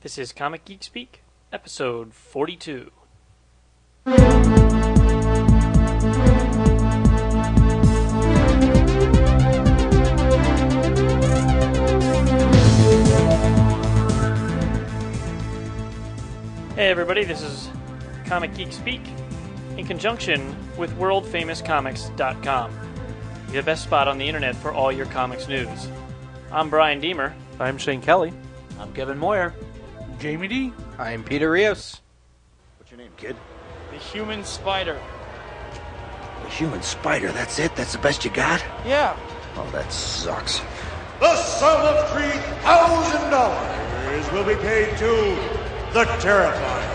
This is Comic Geek Speak, episode 42. Hey everybody, this is Comic Geek Speak in conjunction with WorldFamousComics.com, the best spot on the internet for all your comics news. I'm Brian Deemer. I'm Shane Kelly. I'm Kevin Moyer. Jamie D. I'm Peter Rios. What's your name, kid? The Human Spider. The human spider, that's it? That's the best you got? Yeah. Oh, that sucks. The sum of $3,000 will be paid to the terrifying,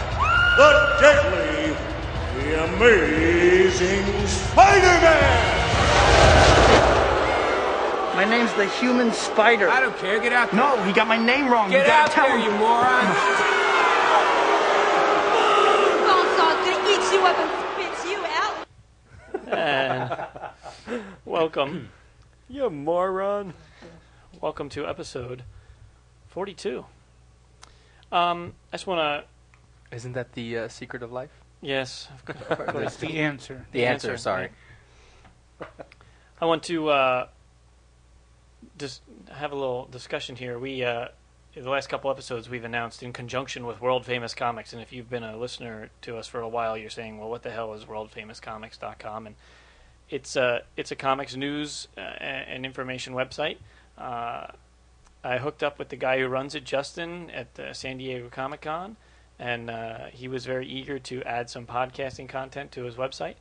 the deadly, the amazing Spider-Man! My name's the Human Spider. I don't care. Get out there. No, he got my name wrong. Get you gotta out tell there, him. you moron. That eats you up and spits you out. And welcome, you moron. Welcome to episode 42. I just want to... Isn't that the secret of life? Yes. That's the answer. The answer, sorry. I want to just have a little discussion here. We, the last couple episodes we've announced in conjunction with World Famous Comics, and if you've been a listener to us for a while, you're saying, well, what the hell is WorldFamousComics.com? And it's a comics news and information website. I hooked up with the guy who runs it, Justin, at San Diego Comic-Con, and he was very eager to add some podcasting content to his website,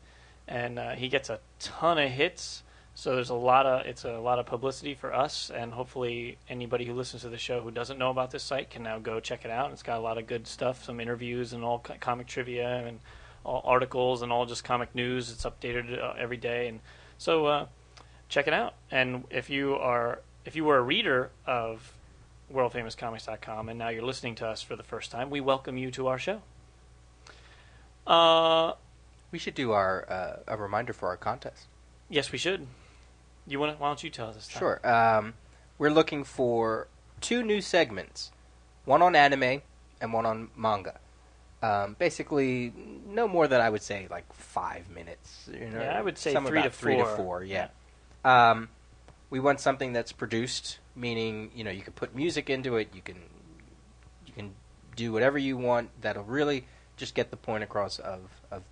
and he gets a ton of hits. So there's a lot of publicity for us, and hopefully anybody who listens to the show who doesn't know about this site can now go check it out. It's got a lot of good stuff, some interviews and all comic trivia and all articles and all just comic news. It's updated every day, and so check it out. And if you were a reader of WorldFamousComics.com and now you're listening to us for the first time, we welcome you to our show. We should do our a reminder for our contest. Yes, we should. Why don't you tell us this time? Sure. We're looking for 2 new segments, one on anime and one on manga. Basically, no more than I would say like 5 minutes. Yeah, I would say Some 3 to 4. 3 to 4. Yeah. We want something that's produced, meaning you can put music into it. You can do whatever you want. That'll really just get the point across of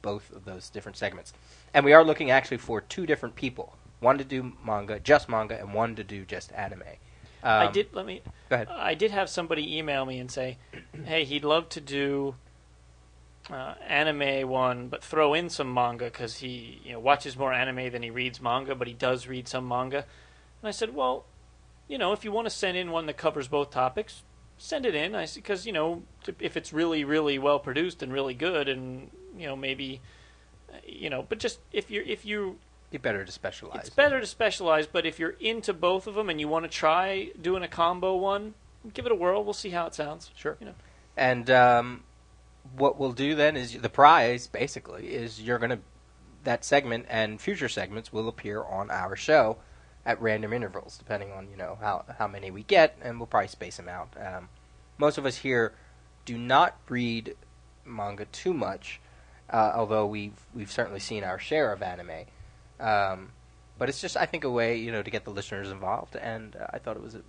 both of those different segments. And we are looking actually for 2 different people. One to do just manga, and one to do just anime. Go ahead. I did have somebody email me and say, hey, he'd love to do anime one, but throw in some manga because he watches more anime than he reads manga, but he does read some manga. And I said, well, if you want to send in one that covers both topics, send it in. Because if it's really, really well produced and really good, and maybe, but just if you. It's better to specialize. It's better to specialize, but if you're into both of them and you want to try doing a combo one, give it a whirl. We'll see how it sounds. Sure. And what we'll do then is the prize, basically, is that segment and future segments will appear on our show at random intervals, depending on how many we get, and we'll probably space them out. Most of us here do not read manga too much, although we've certainly seen our share of anime. But it's just, I think, a way, to get the listeners involved, and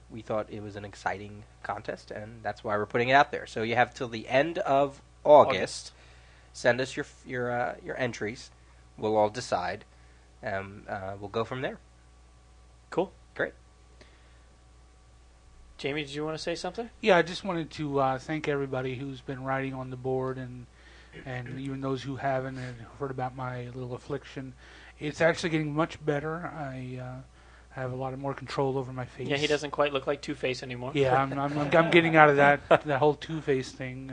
we thought it was an exciting contest, and that's why we're putting it out there. So you have till the end of August. Send us your entries. We'll all decide, and we'll go from there. Cool. Great. Jamie, did you want to say something? Yeah, I just wanted to thank everybody who's been writing on the board, and even those who haven't and heard about my little affliction. It's actually getting much better. I have a lot more control over my face. Yeah, he doesn't quite look like Two-Face anymore. Yeah, I'm getting out of that whole Two-Face thing.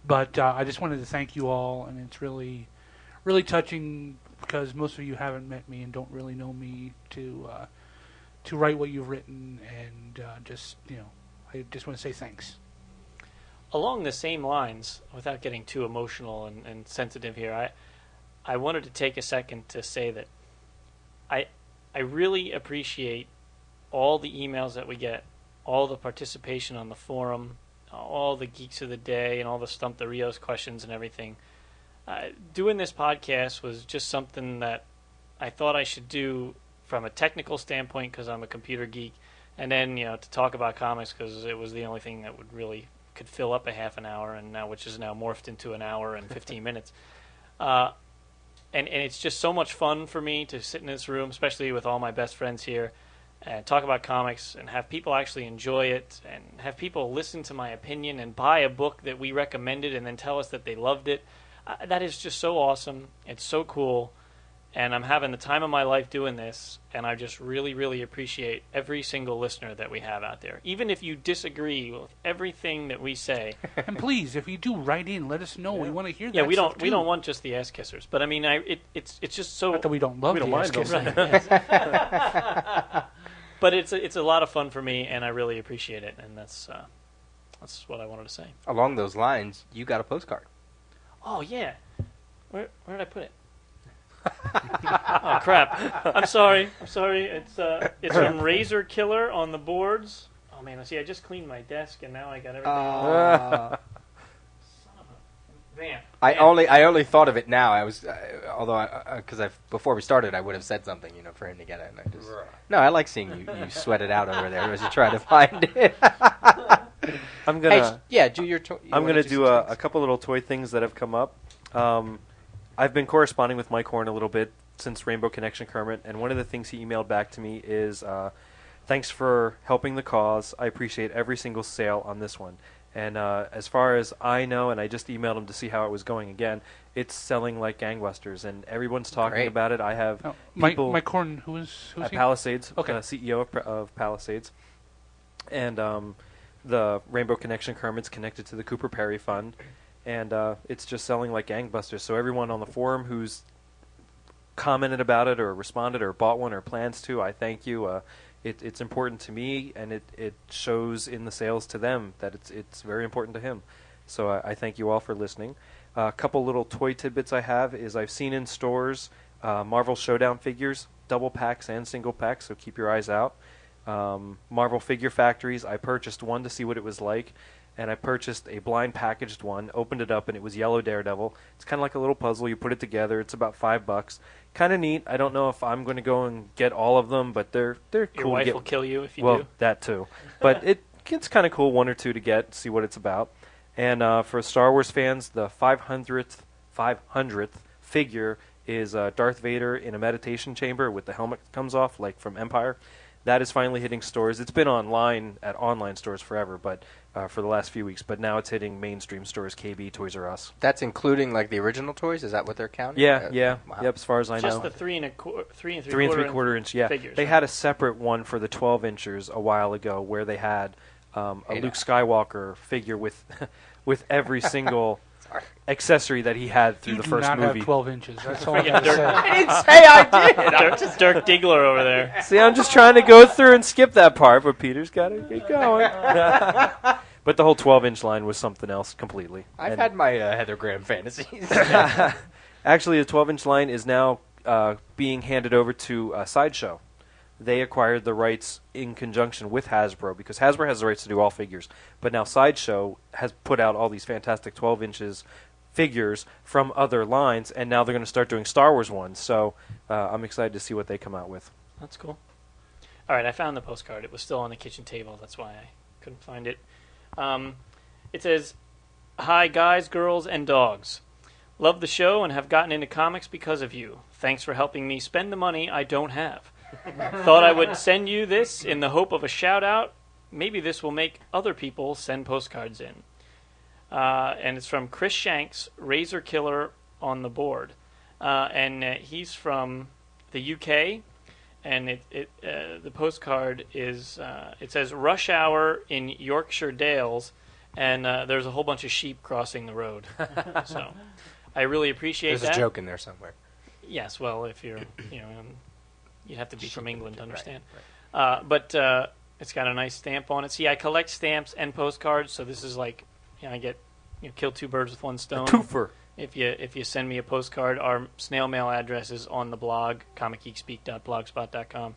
But I just wanted to thank you all, and it's really, really touching because most of you haven't met me and don't really know me to write what you've written, and I just want to say thanks. Along the same lines, without getting too emotional and sensitive here, I wanted to take a second to say that I really appreciate all the emails that we get, all the participation on the forum, all the geeks of the day and all the Stump the Rios questions and everything. Doing this podcast was just something that I thought I should do from a technical standpoint because I'm a computer geek, and then to talk about comics because it was the only thing that could fill up a half an hour, and now which is now morphed into an hour and 15 minutes. And it's just so much fun for me to sit in this room, especially with all my best friends here, and talk about comics and have people actually enjoy it and have people listen to my opinion and buy a book that we recommended and then tell us that they loved it. That is just so awesome. It's so cool. And I'm having the time of my life doing this, and I just really, really appreciate every single listener that we have out there. Even if you disagree with everything that we say. And please, if you do, write in. Let us know. We want to hear that. Yeah, we stuff don't too. want just the ass kissers. But I mean, it's just so. Not that we don't love the ass kissers. Right, yes. But it's a lot of fun for me, and I really appreciate it. And that's what I wanted to say. Along those lines, you got a postcard. Oh yeah, where did I put it? Oh crap! I'm sorry. It's from Razor Killer on the boards. Oh man, see, I just cleaned my desk and now I got everything. Son of a man. I only thought of it now. I was because before we started, I would have said something, for him to get it. And I just no, I like seeing you sweat it out over there as you try to find it. I'm gonna do your. I'm gonna do a couple little toy things that have come up. I've been corresponding with Mike Horn a little bit since Rainbow Connection Kermit, and one of the things he emailed back to me is, thanks for helping the cause. I appreciate every single sale on this one. And as far as I know, and I just emailed him to see how it was going again, it's selling like gangbusters, and everyone's talking about it. I have people... Mike Horn, who's at he? Palisades, okay. CEO of Palisades. And the Rainbow Connection Kermit's connected to the Cooper Perry Fund. And it's just selling like gangbusters. So everyone on the forum who's commented about it or responded or bought one or plans to, I thank you. It's important to me, and it shows in the sales to them that it's very important to him. So I thank you all for listening. A couple little toy tidbits I have is I've seen in stores Marvel Showdown figures, double packs and single packs, so keep your eyes out. Marvel Figure Factories, I purchased one to see what it was like. And I purchased a blind packaged one, opened it up, and it was Yellow Daredevil. It's kind of like a little puzzle. You put it together. It's about $5. Kind of neat. I don't know if I'm going to go and get all of them, but they're cool. Your wife will kill you if you do. Well, that too. But it's kind of cool, one or two to get, see what it's about. And for Star Wars fans, the 500th figure is Darth Vader in a meditation chamber with the helmet that comes off, like from Empire. That is finally hitting stores. It's been online at online stores forever, but for the last few weeks. But now it's hitting mainstream stores, KB, Toys R Us. That's including like the original toys. Is that what they're counting? Yeah. Wow. Yep. As far as I know, just the 3 and 3.75 inch. Yeah, figures, they right? had a separate one for the 12 inchers a while ago, where they had a Luke Skywalker figure with with every single accessory that he had through the first movie. You do not have 12 inches. That's all I gotta say. I didn't say I did. Dirk Diggler over there. See, I'm just trying to go through and skip that part, but Peter's got to get going. But the whole 12-inch line was something else completely. I've had my Heather Graham fantasies. Actually, the 12-inch line is now being handed over to Sideshow. They acquired the rights in conjunction with Hasbro, because Hasbro has the rights to do all figures. But now Sideshow has put out all these fantastic 12 inches figures from other lines, and now they're going to start doing Star Wars ones. So I'm excited to see what they come out with. That's cool. All right, I found the postcard. It was still on the kitchen table. That's why I couldn't find it. It says, "Hi, guys, girls, and dogs. Love the show and have gotten into comics because of you. Thanks for helping me spend the money I don't have. Thought I would send you this in the hope of a shout-out. Maybe this will make other people send postcards in." And it's from Chris Shanks, Razor Killer on the board. And he's from the UK. And the postcard is, it says, "Rush Hour in Yorkshire Dales." And there's a whole bunch of sheep crossing the road. So I really appreciate that. There's a joke in there somewhere. Yes, well, if you're, you'd have to be from England to understand. Right. But it's got a nice stamp on it. See, I collect stamps and postcards, so this is like, I get, kill two birds with one stone. A twofer. If you send me a postcard, our snail mail address is on the blog, comicgeekspeak.blogspot.com.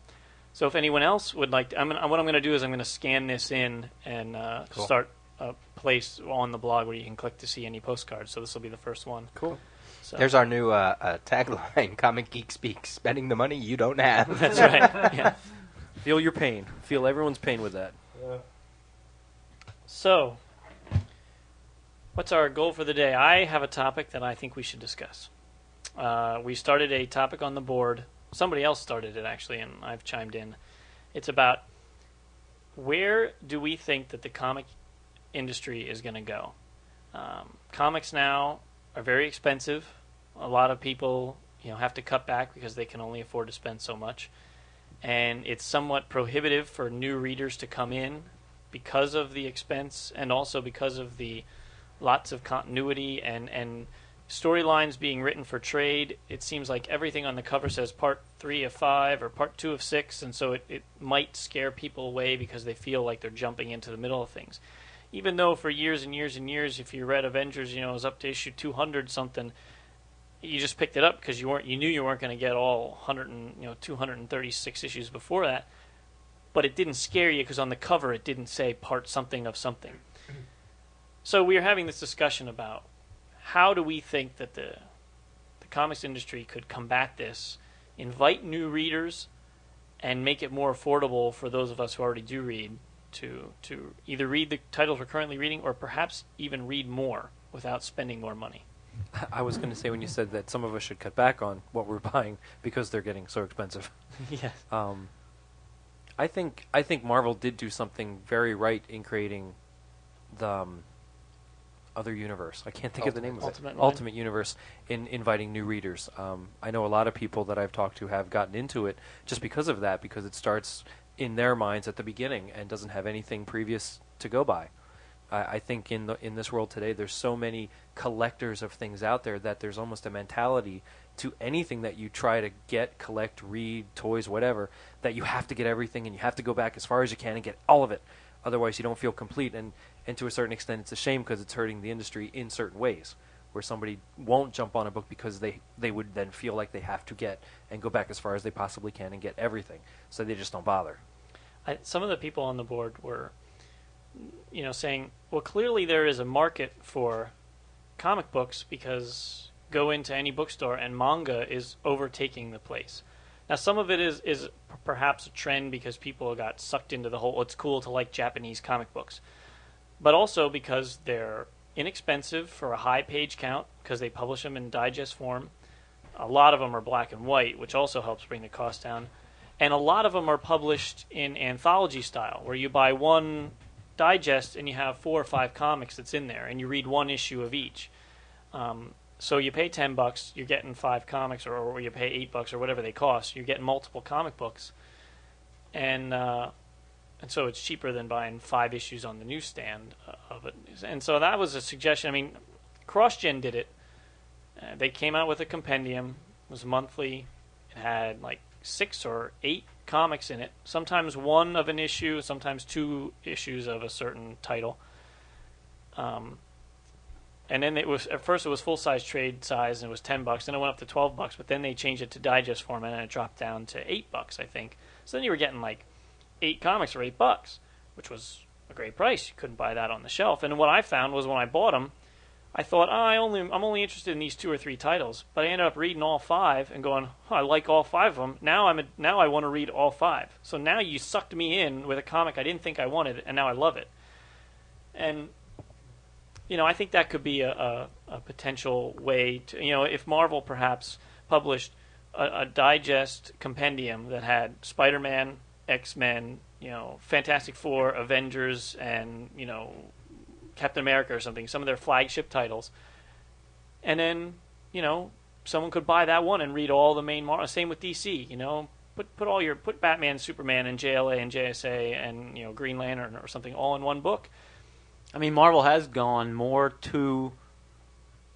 So if anyone else would like to, what I'm going to do is I'm going to scan this in and start a place on the blog where you can click to see any postcards. So this will be the first one. Cool. So. There's our new tagline, Comic Geek Speaks, spending the money you don't have. That's right. Yeah. Feel your pain. Feel everyone's pain with that. So, what's our goal for the day? I have a topic that I think we should discuss. We started a topic on the board. Somebody else started it, actually, and I've chimed in. It's about where do we think that the comic industry is going to go? Comics now are very expensive. A lot of people, have to cut back because they can only afford to spend so much. And it's somewhat prohibitive for new readers to come in because of the expense and also because of the lots of continuity and storylines being written for trade. It seems like everything on the cover says part 3 of 5 or part 2 of 6, and so it might scare people away because they feel like they're jumping into the middle of things. Even though for years and years and years, if you read Avengers, it was up to issue 200 something, you just picked it up because you knew you weren't going to get all 236 issues before that. But it didn't scare you because on the cover it didn't say part something of something. So we are having this discussion about how do we think that the comics industry could combat this, invite new readers, and make it more affordable for those of us who already do read to either read the titles we're currently reading or perhaps even read more without spending more money. I was going to say when you said that some of us should cut back on what we're buying because they're getting so expensive. Yes. I think Marvel did do something very right in creating the other universe. I can't think of the name of it. Ultimate Universe, in inviting new readers. I know a lot of people that I've talked to have gotten into it just because of that, because it starts in their minds at the beginning and doesn't have anything previous to go by. I think in this world today, there's so many collectors of things out there that there's almost a mentality to anything that you try to get, collect, read, toys, whatever, that you have to get everything and you have to go back as far as you can and get all of it. Otherwise, you don't feel complete. And to a certain extent, it's a shame because it's hurting the industry in certain ways, where somebody won't jump on a book because they would then feel like they have to get and go back as far as they possibly can and get everything. So they just don't bother. Some of the people on the board were saying, well, clearly there is a market for comic books because go into any bookstore and manga is overtaking the place. Now, some of it is perhaps a trend because people got sucked into the whole, it's cool to like Japanese comic books. But also because they're inexpensive for a high page count because they publish them in digest form. A lot of them are black and white, which also helps bring the cost down. And a lot of them are published in anthology style, where you buy one digest and you have 4 or 5 comics that's in there, and you read one issue of each. So you pay $10, you're getting 5 comics, or you pay $8 or whatever they cost. You're getting multiple comic books, and so it's cheaper than buying 5 issues on the newsstand of it. And so that was a suggestion. I mean, CrossGen did it. They came out with a compendium. It was monthly. It had like 6 or 8 comics in it. Sometimes one of an issue, sometimes 2 issues of a certain title. And then at first it was full size trade size and it was $10. Then it went up to $12, but then they changed it to digest format and it dropped down to $8, I think. So then you were getting like 8 comics for $8, which was a great price. You couldn't buy that on the shelf. And what I found was when I bought them, I thought, I'm only interested in these 2 or 3 titles. But I ended up reading all 5 and going, I like all 5 of them. Now I want to read all 5. So now you sucked me in with a comic I didn't think I wanted, and now I love it. And I think that could be a potential way to, if Marvel perhaps published a digest compendium that had Spider-Man, X-Men, Fantastic Four, Avengers, and Captain America or something, some of their flagship titles, and then someone could buy that one and read all the main Marvel. Same with DC, put Batman, Superman, and JLA and JSA and Green Lantern or something all in one book. I mean, Marvel has gone more to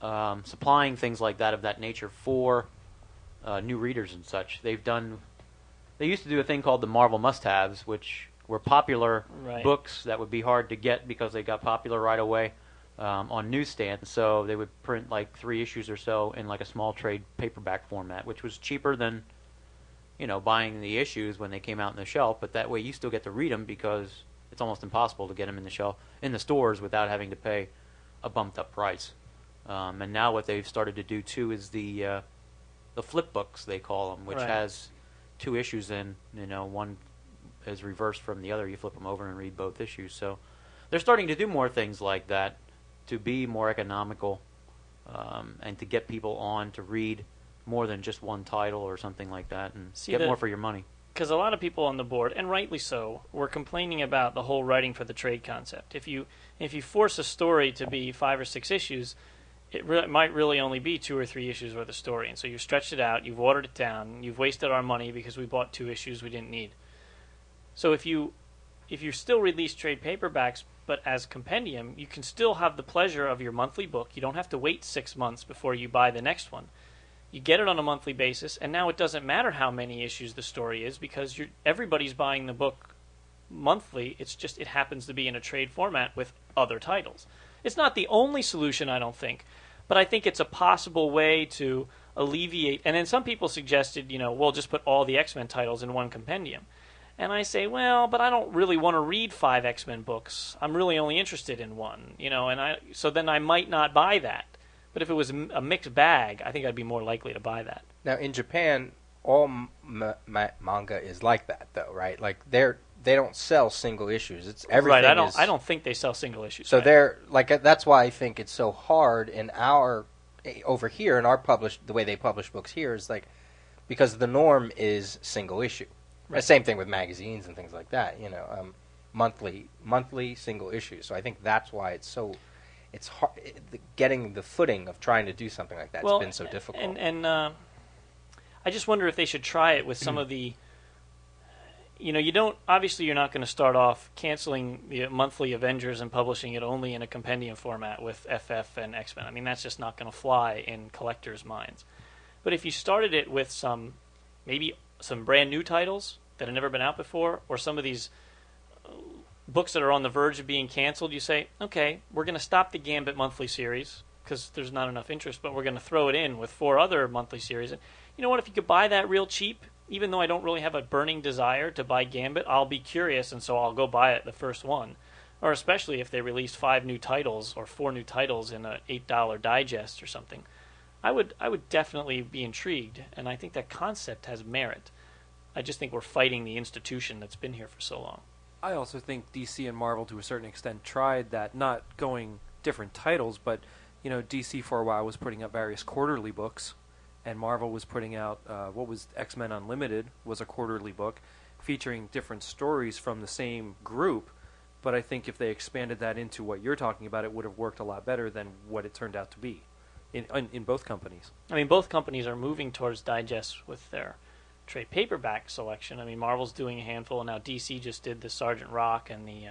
supplying things like that of that nature for new readers and such. They used to do a thing called the Marvel must-haves, which were popular books that would be hard to get because they got popular right away on newsstands. So they would print like 3 issues or so in like a small trade paperback format, which was cheaper than buying the issues when they came out on the shelf. But that way you still get to read them because it's almost impossible to get them in the stores without having to pay a bumped up price. And now what they've started to do too is the flip books, they call them, which Right. has 2 issues in. One is reversed from the other. You flip them over and read both issues. So they're starting to do more things like that to be more economical, and to get people on to read more than just one title or something like that, and get more for your money. Because a lot of people on the board, and rightly so, were complaining about the whole writing for the trade concept. If you force a story to be 5 or 6 issues, it might really only be 2 or 3 issues worth of story. And so you've stretched it out, you've watered it down, you've wasted our money because we bought 2 issues we didn't need. So if you still release trade paperbacks, but as compendium, you can still have the pleasure of your monthly book. You don't have to wait 6 months before you buy the next one. You get it on a monthly basis, and now it doesn't matter how many issues the story is because everybody's buying the book monthly. It's just it happens to be in a trade format with other titles. It's not the only solution, I don't think, but I think it's a possible way to alleviate. And then some people suggested, we'll just put all the X-Men titles in one compendium. And I say, well, but I don't really want to read 5 X-Men books. I'm really only interested in one, so then I might not buy that. But if it was a mixed bag, I think I'd be more likely to buy that. Now, in Japan, all manga is like that, though, right? Like they don't sell single issues. It's everything. Right. I don't think they sell single issues. So right? they're like that's why I think it's so hard over here in the way they publish books here is like because the norm is single issue. Right. Same thing with magazines and things like that. Monthly single issues. So I think that's why it's hard getting the footing of trying to do something like that. It's been so difficult. And I just wonder if they should try it with some of the. Obviously you're not going to start off canceling the monthly Avengers and publishing it only in a compendium format with FF and X-Men. I mean, that's just not going to fly in collectors' minds. But if you started it with maybe some brand new titles that have never been out before, or some of these books that are on the verge of being canceled, you say, okay, we're going to stop the Gambit monthly series because there's not enough interest, but we're going to throw it in with 4 other monthly series. And you know what? If you could buy that real cheap, even though I don't really have a burning desire to buy Gambit, I'll be curious, and so I'll go buy it the first one. Or especially if they release 5 new titles or 4 new titles in an $8 digest or something. I would definitely be intrigued, and I think that concept has merit. I just think we're fighting the institution that's been here for so long. I also think DC and Marvel, to a certain extent, tried that, not going different titles, but DC for a while was putting up various quarterly books, and Marvel was putting out what was X-Men Unlimited was a quarterly book featuring different stories from the same group. But I think if they expanded that into what you're talking about, it would have worked a lot better than what it turned out to be in both companies. I mean, both companies are moving towards digests with their trade paperback selection. I mean, Marvel's doing a handful, and now DC just did the Sergeant Rock and the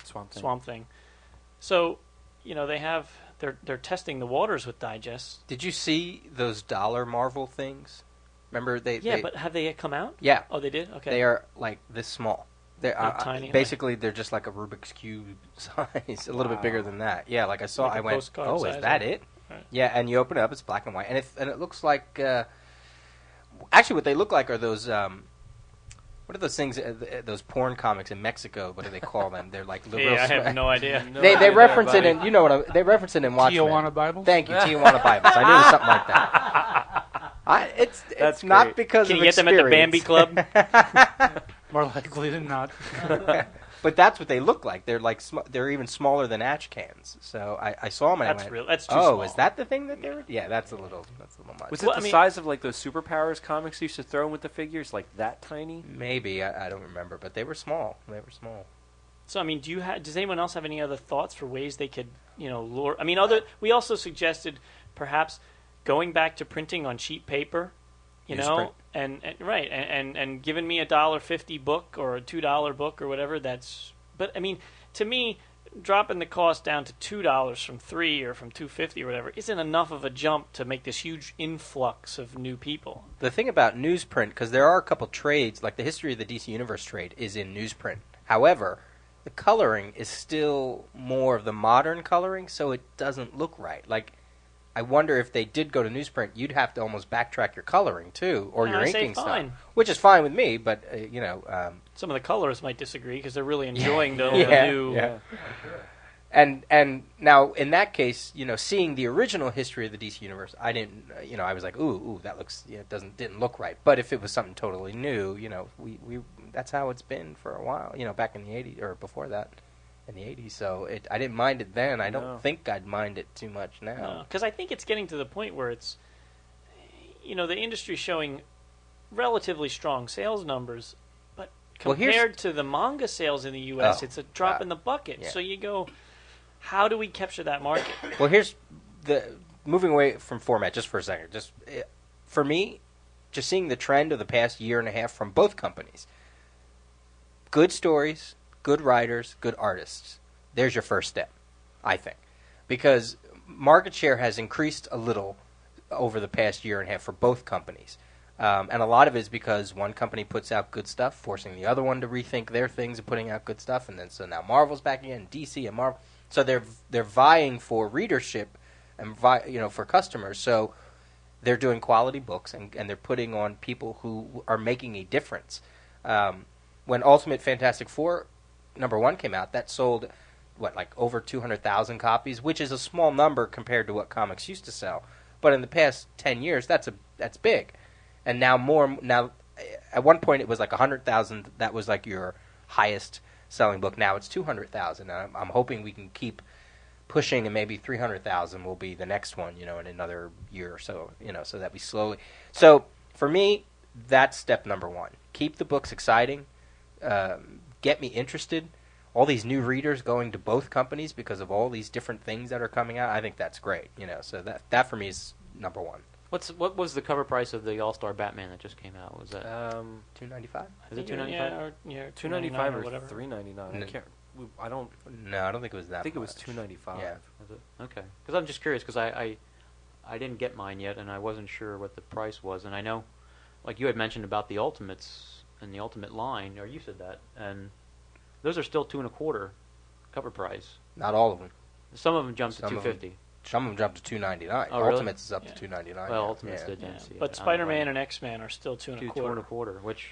Swamp Thing. So, they're testing the waters with digests. Did you see those dollar Marvel things? Remember but have they come out? Yeah. Oh, they did? Okay. They are like this small. They're tiny. Basically, they're just like a Rubik's Cube size, a little bit bigger than that. Yeah, like I saw, Like I went, oh, is size, that or- it? Right. Yeah, and you open it up, it's black and white, and it looks like. Actually, what they look like are those. What are those things? Those porn comics in Mexico? What do they call them? They're like real. I have no idea. They reference it in. You know what? They reference it in Watchmen. Tijuana Bibles? Thank you, Tijuana Bibles. I knew it was something like that. It's That's not great. because Can of you get them at the Bambi experience. Club? More likely than not. But that's what they look like. They're like they're even smaller than Atch cans. So I saw them and I went, That's too oh, small. is that the thing that they were? Yeah, that's a little much. Was it the size of like those Superpowers comics you used to throw in with the figures, like that tiny? Maybe I don't remember, but they were small. So, I mean, does anyone else have any other thoughts for ways they could, lure? I mean, we also suggested perhaps going back to printing on cheap paper, Newsprint. and giving me $1.50 book or a $2 book or whatever. But I mean, to me, dropping the cost down to $2 from $3 or from $2.50 or whatever isn't enough of a jump to make this huge influx of new people. The thing about newsprint, because there are a couple trades, like the history of the DC Universe trade is in newsprint. However, the coloring is still more of the modern coloring, so it doesn't look right. Like, I wonder if they did go to newsprint, you'd have to almost backtrack your coloring too, or your I say inking fine. stuff, which is fine with me. But some of the colors might disagree because they're really enjoying the Yeah, new. yeah. And now in that case, seeing the original history of the DC universe, I didn't, I was like, ooh, that looks, didn't look right. But if it was something totally new, we that's how it's been for a while, back in the '80s or before that, in the '80s. So I didn't mind it then. I don't think I'd mind it too much now. Because I think it's getting to the point where it's, the industry's showing relatively strong sales numbers, but compared to the manga sales in the U.S., it's a drop in the bucket. Yeah. So you go, how do we capture that market? Well, here's moving away from format just for a second. For me, just seeing the trend of the past year and a half from both companies. Good stories, good writers, good artists. There's your first step, I think. Because market share has increased a little over the past year and a half for both companies. And a lot of it is because one company puts out good stuff, forcing the other one to rethink their things and putting out good stuff. And then so now Marvel's back again, DC and Marvel. So they're vying for readership and for customers. So they're doing quality books and they're putting on people who are making a difference. When Ultimate Fantastic Four #1 came out, that sold over 200,000 copies, which is a small number compared to what comics used to sell. But in the past 10 years, that's big. And now at one point it was like 100,000. That was like your highest selling book. Now it's 200,000. I'm hoping we can keep pushing, and maybe 300,000 will be the next one, in another year or so, so that we slowly. So for me, that's step number one. Keep the books exciting. Get me interested. All these new readers going to both companies because of all these different things that are coming out. I think that's great. So that for me is number one. What was the cover price of the All-Star Batman that just came out? Was that $295? Is it $295? Yeah, $295 or whatever. $399. I don't. No, I don't think it was that. I think much. it was $295. Yeah. Was it? Okay. Because I'm just curious because I didn't get mine yet and I wasn't sure what the price was. And I know, like you had mentioned about the Ultimates and the Ultimate line, or you said that, and those are still $225 cover price. Not all of them. Some of them jumped to $250. Some of them jumped to $299. Oh, really? Ultimates is up to $299. Well, Ultimates did. But Spider-Man and X-Men are still $225. Which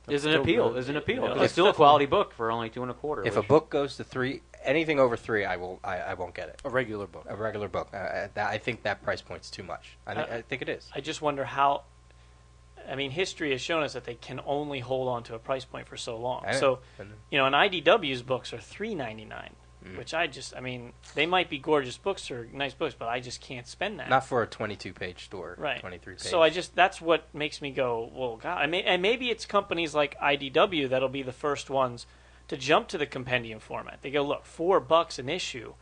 is an appeal. Is an appeal. Yeah, It's still a quality book for only $225. If a book goes to $3, anything over $3, I won't get it. A regular book. A regular book. I think that price point's too much. I think it is. I just wonder how. I mean, history has shown us that they can only hold on to a price point for so long. So, and IDW's books are $3.99, which they might be gorgeous books or nice books, but I just can't spend that. Not for a 22-page store. Right. 23-page. So that's what makes me go, well, God. And maybe it's companies like IDW that'll be the first ones to jump to the compendium format. They go, look, $4 an issue.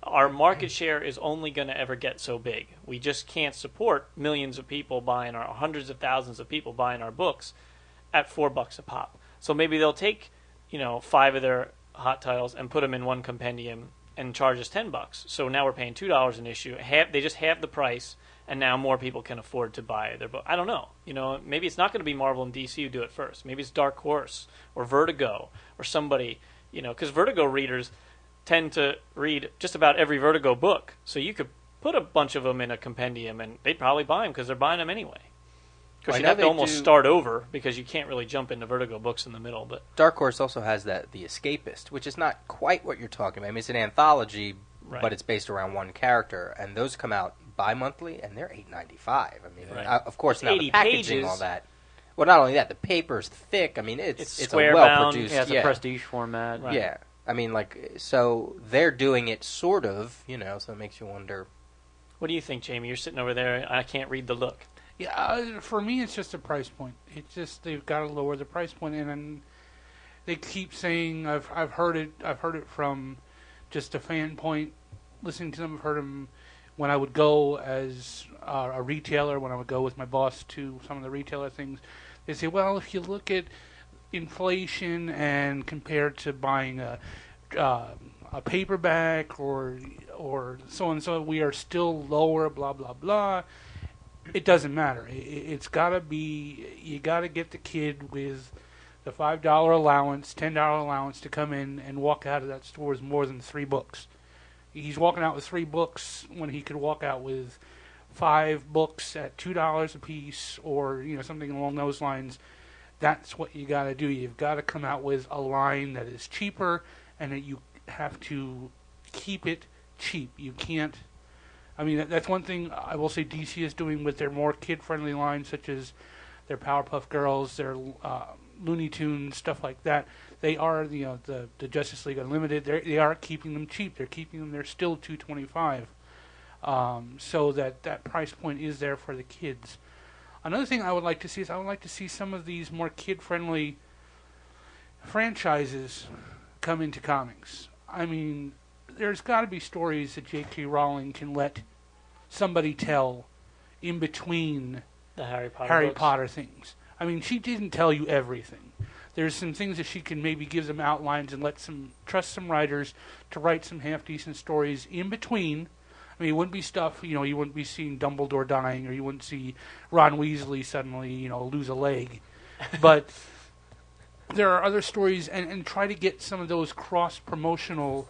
Our market share is only going to ever get so big. We just can't support millions of people buying hundreds of thousands of people buying our books at $4 a pop. So maybe they'll take, 5 of their hot titles and put them in one compendium and charge us $10. So now we're paying $2 an issue. They just have the price, and now more people can afford to buy their book. I don't know. Maybe it's not going to be Marvel and DC who do it first. Maybe it's Dark Horse or Vertigo or somebody, because Vertigo readers tend to read just about every Vertigo book. So you could put a bunch of them in a compendium, and they'd probably buy them because they're buying them anyway. Because you'd have to almost start over because you can't really jump into Vertigo books in the middle. But Dark Horse also has The Escapist, which is not quite what you're talking about. I mean, it's an anthology, but it's based around one character, and those come out bi-monthly, and they're $8.95. I mean, of course, now the packaging, pages. all that. Well, not only that, the paper's thick. I mean, it's a square well-produced. Yeah, it's a prestige format. Right. Yeah. I mean, so they're doing it sort of, so it makes you wonder. What do you think, Jamie? You're sitting over there. I can't read the look. Yeah, for me, it's just a price point. It's just they've got to lower the price point, and they keep saying I've heard it from just a fan point. Listening to them, I've heard them when I would go as a retailer, when I would go with my boss to some of the retailer things. They say, well, if you look at inflation and compared to buying a paperback or so and so, we are still lower. Blah blah blah. It doesn't matter. It's gotta be. You gotta get the kid with the $5 allowance, $10 allowance to come in and walk out of that store with more than 3 books. He's walking out with 3 books when he could walk out with 5 books at $2 a piece, or something along those lines. that's what you got to do. You've got to come out with a line that is cheaper, and that you have to keep it cheap. You can't. I mean, that's one thing I will say DC is doing with their more kid-friendly lines, such as their Powerpuff Girls, their Looney Tunes, stuff like that. They are the Justice League Unlimited. They are keeping them cheap. They're keeping them. They're still $2.25, so that price point is there for the kids. Another thing I would like to see is I would like to see some of these more kid-friendly franchises come into comics. I mean, there's got to be stories that J.K. Rowling can let somebody tell in between The Harry Harry books. Potter things. I mean, she didn't tell you everything. There's some things that she can maybe give them outlines and trust some writers to write some half-decent stories in between. I mean, it wouldn't be stuff, you wouldn't be seeing Dumbledore dying, or you wouldn't see Ron Weasley suddenly, lose a leg. But there are other stories, and try to get some of those cross-promotional.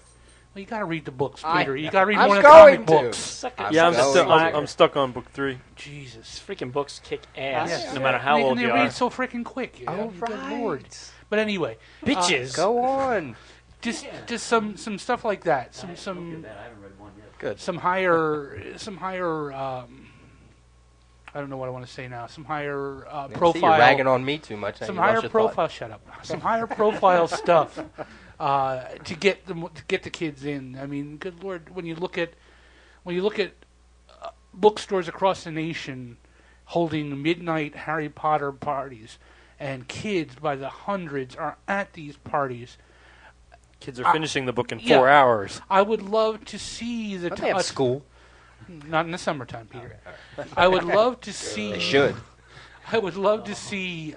Well, you got to read the books, Peter. You got to read I'm one of the going comic to. books. I'm stuck on book 3. Jesus. Freaking books kick ass, Yes. no matter how and old they you read are. so freaking quick. Oh, Good right. Lord. But anyway, Bitches. Go on. just some stuff like that. Some I haven't read one yet. Good. some higher I don't know what I want to say now. Some higher See, you're profile. ragging on me too much. Some You lost higher your profile. Shut up. Some higher profile stuff to get the kids in. I mean, good Lord, when you look at bookstores across the nation holding midnight Harry Potter parties, and kids by the hundreds are at these parties. Kids are finishing the book in yeah. 4 hours. I would love to see the Don't they have school? Not in the summertime, Peter. I would love to see. They should. I would love to see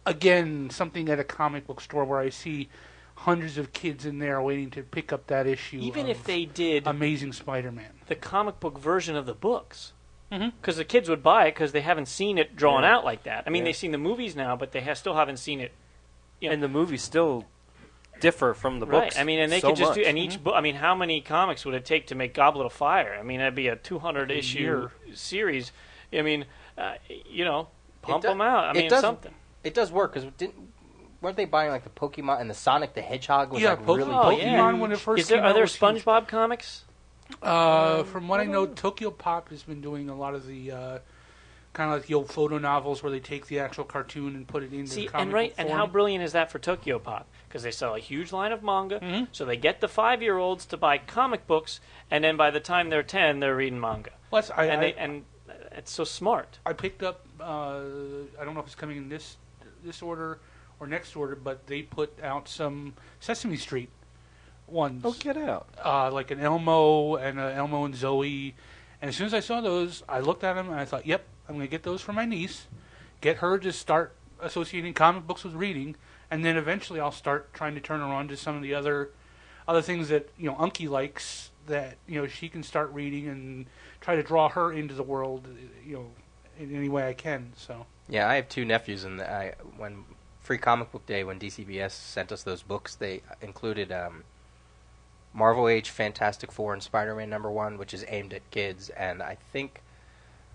again something at a comic book store where I see hundreds of kids in there waiting to pick up that issue. Even of if they did Amazing Spider-Man, the comic book version of the books. Mhm. Because the kids would buy it because they haven't seen it drawn Yeah. out like that. I mean, Yeah. they've seen the movies now, but they still haven't seen it. Yeah. And the movies still differ from the Right. books. I mean, and they so could just do. much. And each book. I mean, how many comics would it take to make Goblet of Fire? I mean, that'd be a 200 issue year. series. I mean, pump do- them out. I it mean, does- something. It does work because weren't they buying like the Pokemon and the Sonic the Hedgehog was yeah, like really Oh, Pokemon yeah. when it first Is there came are out there was huge. SpongeBob comics? From what I know, Tokyo Pop has been doing a lot of the kind of like the old photo novels where they take the actual cartoon and put it into See, the comic and right, book and form. how brilliant is that for Tokyo Pop? Because they sell a huge line of manga, Mhm. so they get the 5-year-olds to buy comic books, and then by the time they're 10, they're reading manga. Well, And it's so smart. I picked up. I don't know if it's coming in this order or next order, but they put out some Sesame Street ones. Oh, get out. Like an Elmo and Zoe. And as soon as I saw those, I looked at them and I thought, "Yep, I'm going to get those for my niece. Get her to start associating comic books with reading, and then eventually I'll start trying to turn her on to some of the other things that Unky likes. That she can start reading and try to draw her into the world, in any way I can." So Yeah, I have two nephews, and when Free Comic Book Day, when DCBS sent us those books, they included Marvel Age Fantastic Four and Spider-Man #1, which is aimed at kids, and I think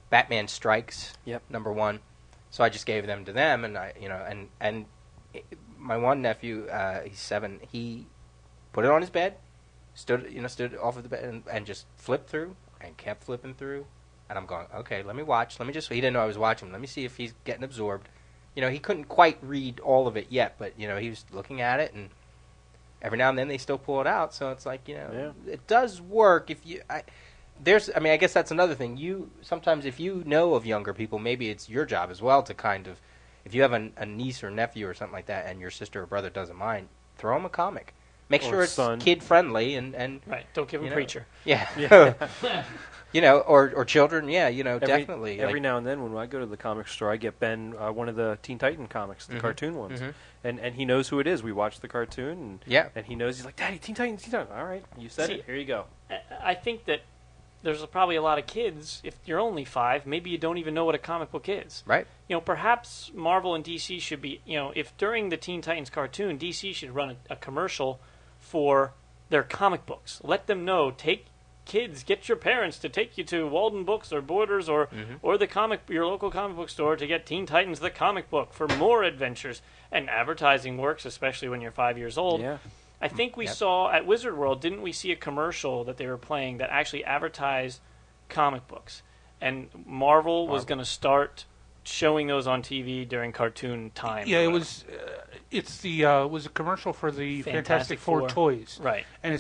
Batman Strikes #1. So I just gave them to them, and my one nephew, he's 7. He put it on his bed, stood off of the bed, and just flipped through and kept flipping through. And I'm going, okay, let me watch. He didn't know I was watching. Let me see if he's getting absorbed. He couldn't quite read all of it yet, but, he was looking at it, and every now and then they still pull it out. So it's like, it does work if you... I guess that's another thing. Sometimes if you know of younger people, maybe it's your job as well to kind of... If you have a niece or nephew or something like that, and your sister or brother doesn't mind, throw them a comic. Make Or sure it's son. kid-friendly and... Right, don't give them Preacher. Yeah. Or children, definitely. Every now and then when I go to the comic store, I get Ben one of the Teen Titan comics, the cartoon ones. And he knows who it is. We watch the cartoon, and he knows. He's like, "Daddy, Teen Titan, Teen Titan." All right, you said it. Here you go. I think that there's probably a lot of kids, if you're only 5, maybe you don't even know what a comic book is. Right. Perhaps Marvel and DC should be, if during the Teen Titans cartoon, DC should run a commercial for their comic books. Let them know, take kids, get your parents to take you to Walden Books or Borders or your local comic book store to get Teen Titans the comic book for more adventures. And advertising works, especially when you're 5 years old. Yeah. I think we saw at Wizard World, didn't we see a commercial that they were playing that actually advertised comic books? And Marvel was going to start showing those on TV during cartoon time. Yeah, it was. It was a commercial for the Fantastic Four toys, right? And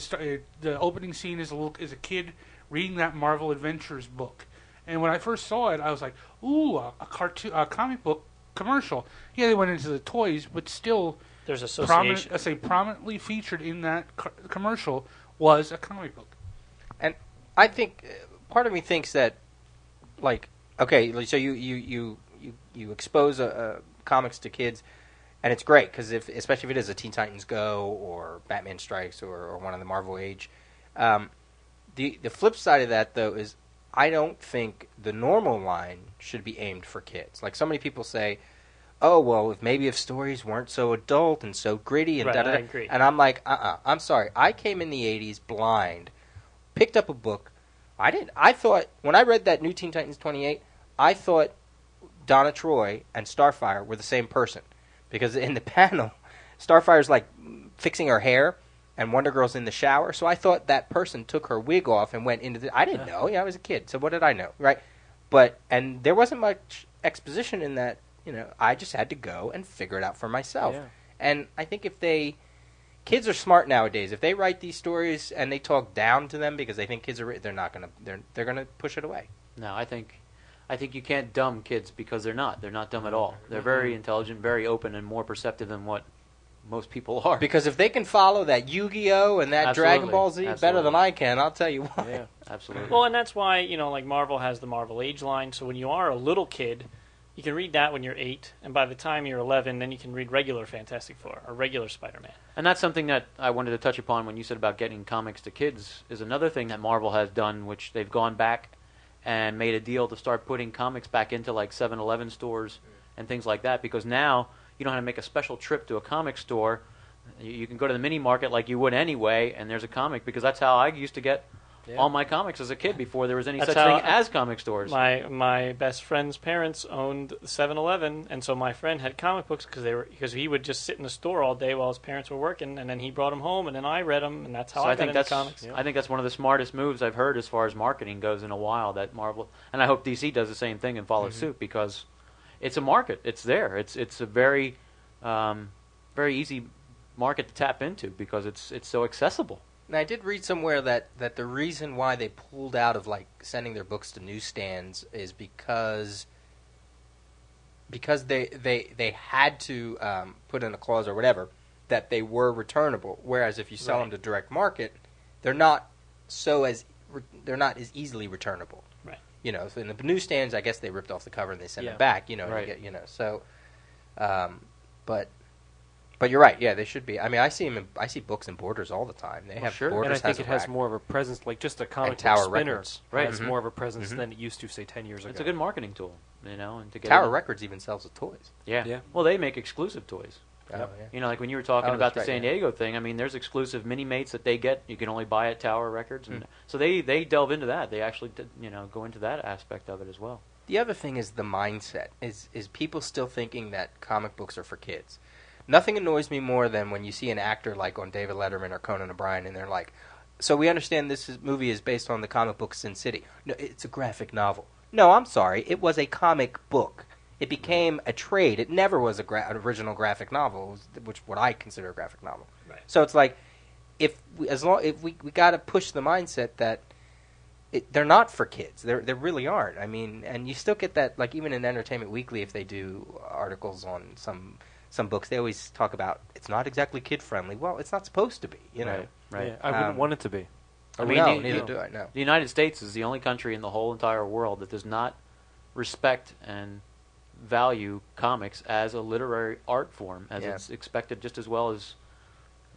the opening scene is a kid reading that Marvel Adventures book. And when I first saw it, I was like, "Ooh, a comic book commercial." Yeah, they went into the toys, but still, there's association. Prominently featured in that commercial was a comic book. And I think part of me thinks that, like, okay, so you expose comics to kids, and it's great because especially if it is a Teen Titans Go or Batman Strikes or one of the Marvel Age. The flip side of that though is I don't think the normal line should be aimed for kids. Like so many people say, oh well, if stories weren't so adult and so gritty and right, da-da-da. I agree. And I'm like, I'm sorry. I came in the '80s blind, picked up a book. I thought when I read that new Teen Titans 28, I thought Donna Troy and Starfire were the same person. Because in the panel, Starfire's like fixing her hair and Wonder Girl's in the shower. So I thought that person took her wig off and went into I didn't know. Yeah, I was a kid. So what did I know? Right? And there wasn't much exposition in that. I just had to go and figure it out for myself. Yeah. And I think kids are smart nowadays. If they write these stories and they talk down to them because they think kids are, they're not gonna, they're gonna push it away. No, I think you can't dumb kids because they're not. They're not dumb at all. They're very intelligent, very open, and more perceptive than what most people are. Because if they can follow that Yu-Gi-Oh and that Dragon Ball Z better than I can, I'll tell you why. Yeah, absolutely. Well, and that's why like Marvel has the Marvel Age line. So when you are a little kid, you can read that when you're 8, and by the time you're 11, then you can read regular Fantastic Four or regular Spider-Man. And that's something that I wanted to touch upon when you said about getting comics to kids, is another thing that Marvel has done, which they've gone back and made a deal to start putting comics back into like 7-Eleven stores and things like that, because now you don't have to make a special trip to a comic store. You can go to the mini market like you would anyway, and there's a comic, because that's how I used to get all my comics as a kid before there was any such thing as comic stores. My best friend's parents owned 7-Eleven, and so my friend had comic books because he would just sit in the store all day while his parents were working, and then he brought them home, and then I read them, and that's how I got into comics. I think that's one of the smartest moves I've heard as far as marketing goes in a while, that Marvel, and I hope DC does the same thing and follows suit, because it's a market. It's there. It's a very very easy market to tap into because it's so accessible. Now, I did read somewhere that the reason why they pulled out of like sending their books to newsstands is because they had to put in a clause or whatever that they were returnable. Whereas if you sell them to direct market, they're not as easily returnable. Right. So in the newsstands, I guess they ripped off the cover and they sent it back. Right. So, But you're right. Yeah, they should be. I mean, I see books in Borders all the time. They have Borders. And I think it has rack. more of a presence, like just a comic book Tower spinner. Records. Right, has more of a presence than it used to, say, 10 years ago. It's a good marketing tool, and to get Tower Records even sells the toys. Yeah. Well, they make exclusive toys. Oh, yeah. Like when you were talking about the right, San Diego thing, I mean, there's exclusive mini-mates that they get. You can only buy at Tower Records. And so they delve into that. They actually go into that aspect of it as well. The other thing is the mindset. Is people still thinking that comic books are for kids? Nothing annoys me more than when you see an actor like on David Letterman or Conan O'Brien, and they're like, so we understand movie is based on the comic book Sin City. No, it's a graphic novel. No, I'm sorry. It was a comic book. It became a trade. It never was an original graphic novel, which what I consider a graphic novel. Right. So it's like, if we got to push the mindset that they're not for kids. They really aren't. I mean, and you still get that, like even in Entertainment Weekly, if they do articles on some books, they always talk about it's not exactly kid friendly. Well, it's not supposed to be, Right. Yeah, I wouldn't want it to be. I mean, no, neither do I. No. The United States is the only country in the whole entire world that does not respect and value comics as a literary art form, as it's expected just as well as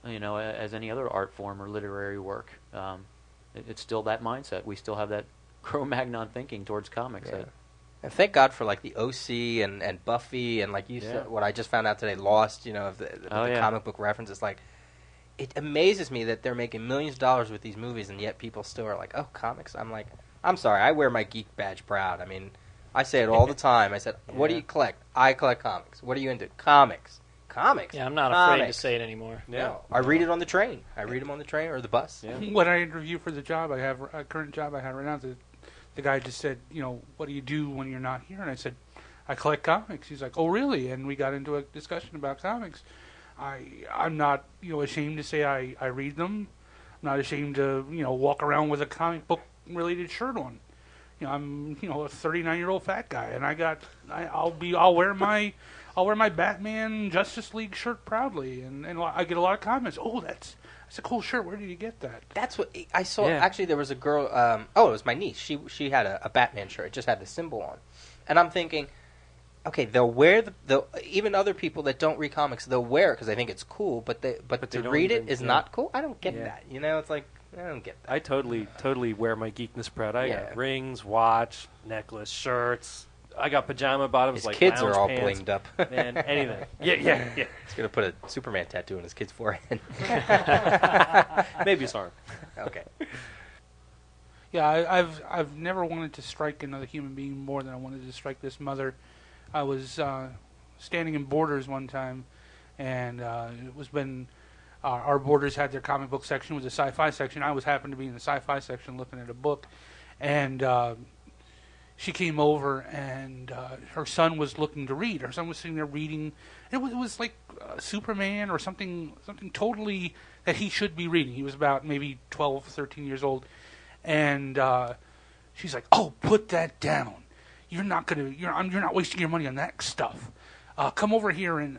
as any other art form or literary work. It's still that mindset. We still have that Cro-Magnon thinking towards comics. Yeah. And thank God for like the OC and Buffy and like you said, what I just found out today, Lost. Of the comic book reference. It's like it amazes me that they're making millions of dollars with these movies, and yet people still are like, "Oh, comics." I'm like, I'm sorry, I wear my geek badge proud. I mean, I say it all the time. I said, "What do you collect?" I collect comics. What are you into? Comics. Comics. Yeah, I'm not afraid to Comics. say it anymore. Yeah. No, I read it on the train. I read them on the train or the bus. Yeah. When I interview for the job I have, a current job I have right now, the guy just said, what do you do when you're not here? And I said, I collect comics. He's like, oh, really? And we got into a discussion about comics. I'm not, ashamed to say I read them. I'm not ashamed to, walk around with a comic book related shirt on. I'm, a 39-year-old fat guy, and I'll wear my Batman Justice League shirt proudly, and I get a lot of comments. Oh, that's a cool shirt. Where did you get that? That's what I saw. Yeah. Actually, there was a girl. It was my niece. She had a Batman shirt. It just had the symbol on, and I'm thinking, okay, they'll wear the even other people that don't read comics, they'll wear it because they think it's cool, but they to don't read it even- is yeah. not cool. I don't get Yeah. that. It's like I don't get that. I totally wear my geekness proud. I Yeah. got rings, watch, necklace, shirts. I got pajama bottoms. His like kids are lounge all pants. blinged up. Man, anything. Yeah. He's gonna put a Superman tattoo on his kid's forehead. Maybe his arm. Okay. Yeah, I've never wanted to strike another human being more than I wanted to strike this mother. I was standing in Borders one time, and it was when our Borders had their comic book section, was a sci-fi section. I happened to be in the sci-fi section looking at a book, and she came over, and her son was looking to read. Her son was sitting there reading. It was like Superman or something totally that he should be reading. He was about maybe 12, 13 years old. And she's like, "Oh, put that down. You're not wasting your money on that stuff. Come over here and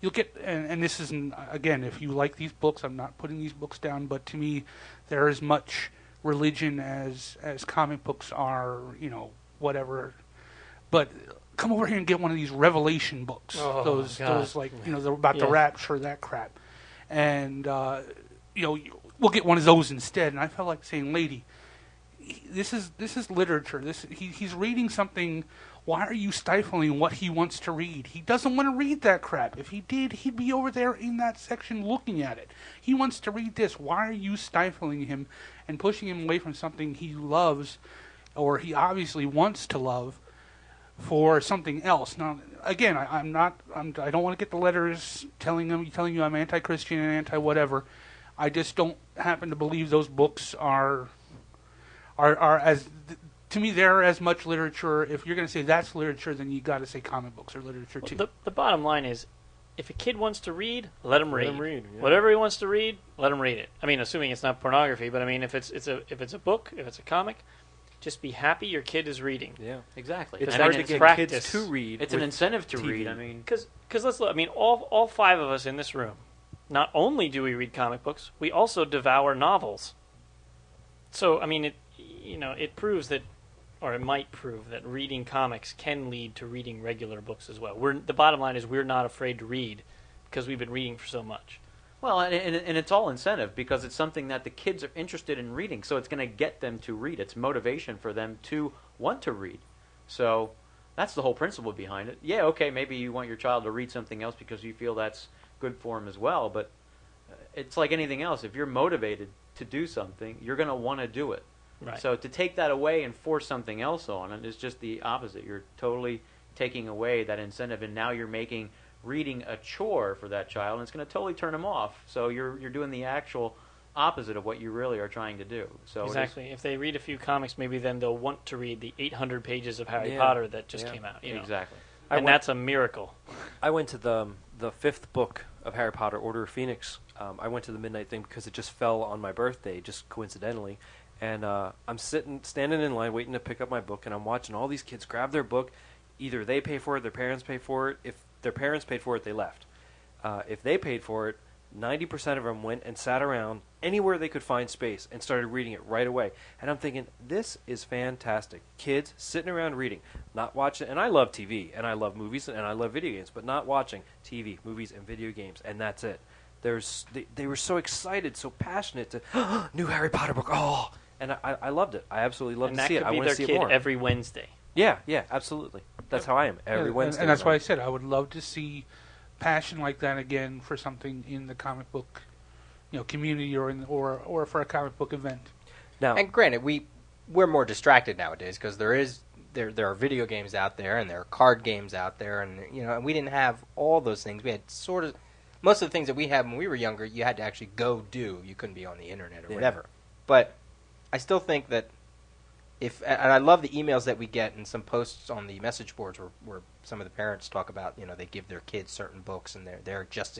you'll get." And this isn't, again, if you like these books, I'm not putting these books down, but to me, they're as much religion as comic books are. Whatever. But come over here and get one of these Revelation books. Oh, those like they're about the rapture, that crap. And we'll get one of those instead. And I felt like saying, lady, this is literature. He's reading something. Why are you stifling what he wants to read? He doesn't want to read that crap. If he did, he'd be over there in that section looking at it. He wants to read this. Why are you stifling him and pushing him away from something he loves, or he obviously wants to love, for something else? Now, again, I don't want to get the letters telling you I'm anti-Christian and anti-whatever. I just don't happen to believe those books are as, to me, they're as much literature. If you're going to say that's literature, then you got to say comic books are literature too. The bottom line is, if a kid wants to read, let him read. Yeah. Whatever he wants to read, let him read it. I mean, assuming it's not pornography, but I mean, if it's a book, if it's a comic, just be happy your kid is reading. Yeah. Exactly. It's And hard I to mean, get practice. kids to read. It's an with incentive to TV. read. I mean, Because let's look. I mean, all five of us in this room, not only do we read comic books, we also devour novels. So I mean, it proves that, or it might prove that reading comics can lead to reading regular books as well. The bottom line is we're not afraid to read because we've been reading for so much. well, and it's all incentive because it's something that the kids are interested in reading. So it's going to get them to read. It's motivation for them to want to read. So that's the whole principle behind it. Yeah, okay, maybe you want your child to read something else because you feel that's good for him as well. But it's like anything else. If you're motivated to do something, you're going to want to do it. Right. So to take that away and force something else on it is just the opposite. You're totally taking away that incentive, and now you're making reading a chore for that child, and it's going to totally turn them off. So you're doing the actual opposite of what you really are trying to do. So Exactly. If they read a few comics, maybe then they'll want to read the 800 pages of Harry Yeah. Potter that just Yeah. came out. Exactly. And that's a miracle. I went to the fifth book of Harry Potter, Order of Phoenix. I went to the midnight thing because it just fell on my birthday, just coincidentally. And I'm standing in line waiting to pick up my book, and I'm watching all these kids grab their book. Either they pay for it, their parents pay for it. If their parents paid for it, they left. If they paid for it, 90% of them went and sat around anywhere they could find space and started reading it right away. And I'm thinking, this is fantastic. Kids sitting around reading, not watching. And I love TV, and I love movies, and I love video games, but not watching TV, movies, and video games, and that's it. They were so excited, so passionate to, new Harry Potter book, oh! And I loved it. I absolutely loved And to that see it. could I be want their to see kid it more. every Wednesday. Yeah, absolutely. That's how I am every Wednesday. And that's why I said I would love to see passion like that again for something in the comic book community or for a comic book event. Now, And granted, we're more distracted nowadays because there are video games out there and there are card games out there, and and we didn't have all those things. We had sort of most of the things that we had when we were younger. You had to actually go do. You couldn't be on the internet or whatever. But I still think that and I love the emails that we get and some posts on the message boards where some of the parents talk about they give their kids certain books and they're just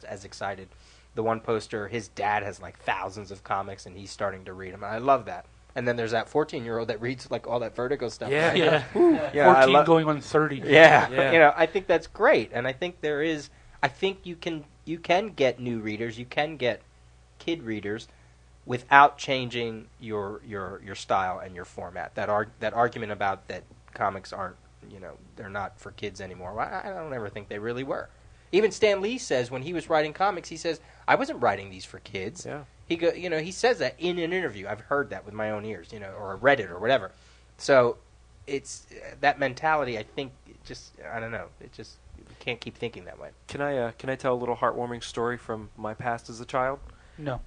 as excited. The one poster, his dad has like thousands of comics and he's starting to read them. And I love that. And then there's that 14-year-old that reads like all that Vertigo stuff. Yeah, yeah. 14 going on 30. Yeah. I think that's great, and I think I think you can get new readers, you can get kid readers, without changing your style and your format. That argument about that comics aren't they're not for kids anymore. Well, I don't ever think they really were. Even Stan Lee says when he was writing comics, he says I wasn't writing these for kids. Yeah. He says that in an interview. I've heard that with my own ears, or read it or whatever. So it's that mentality. I think I don't know. You can't keep thinking that way. can I tell a little heartwarming story from my past as a child? No.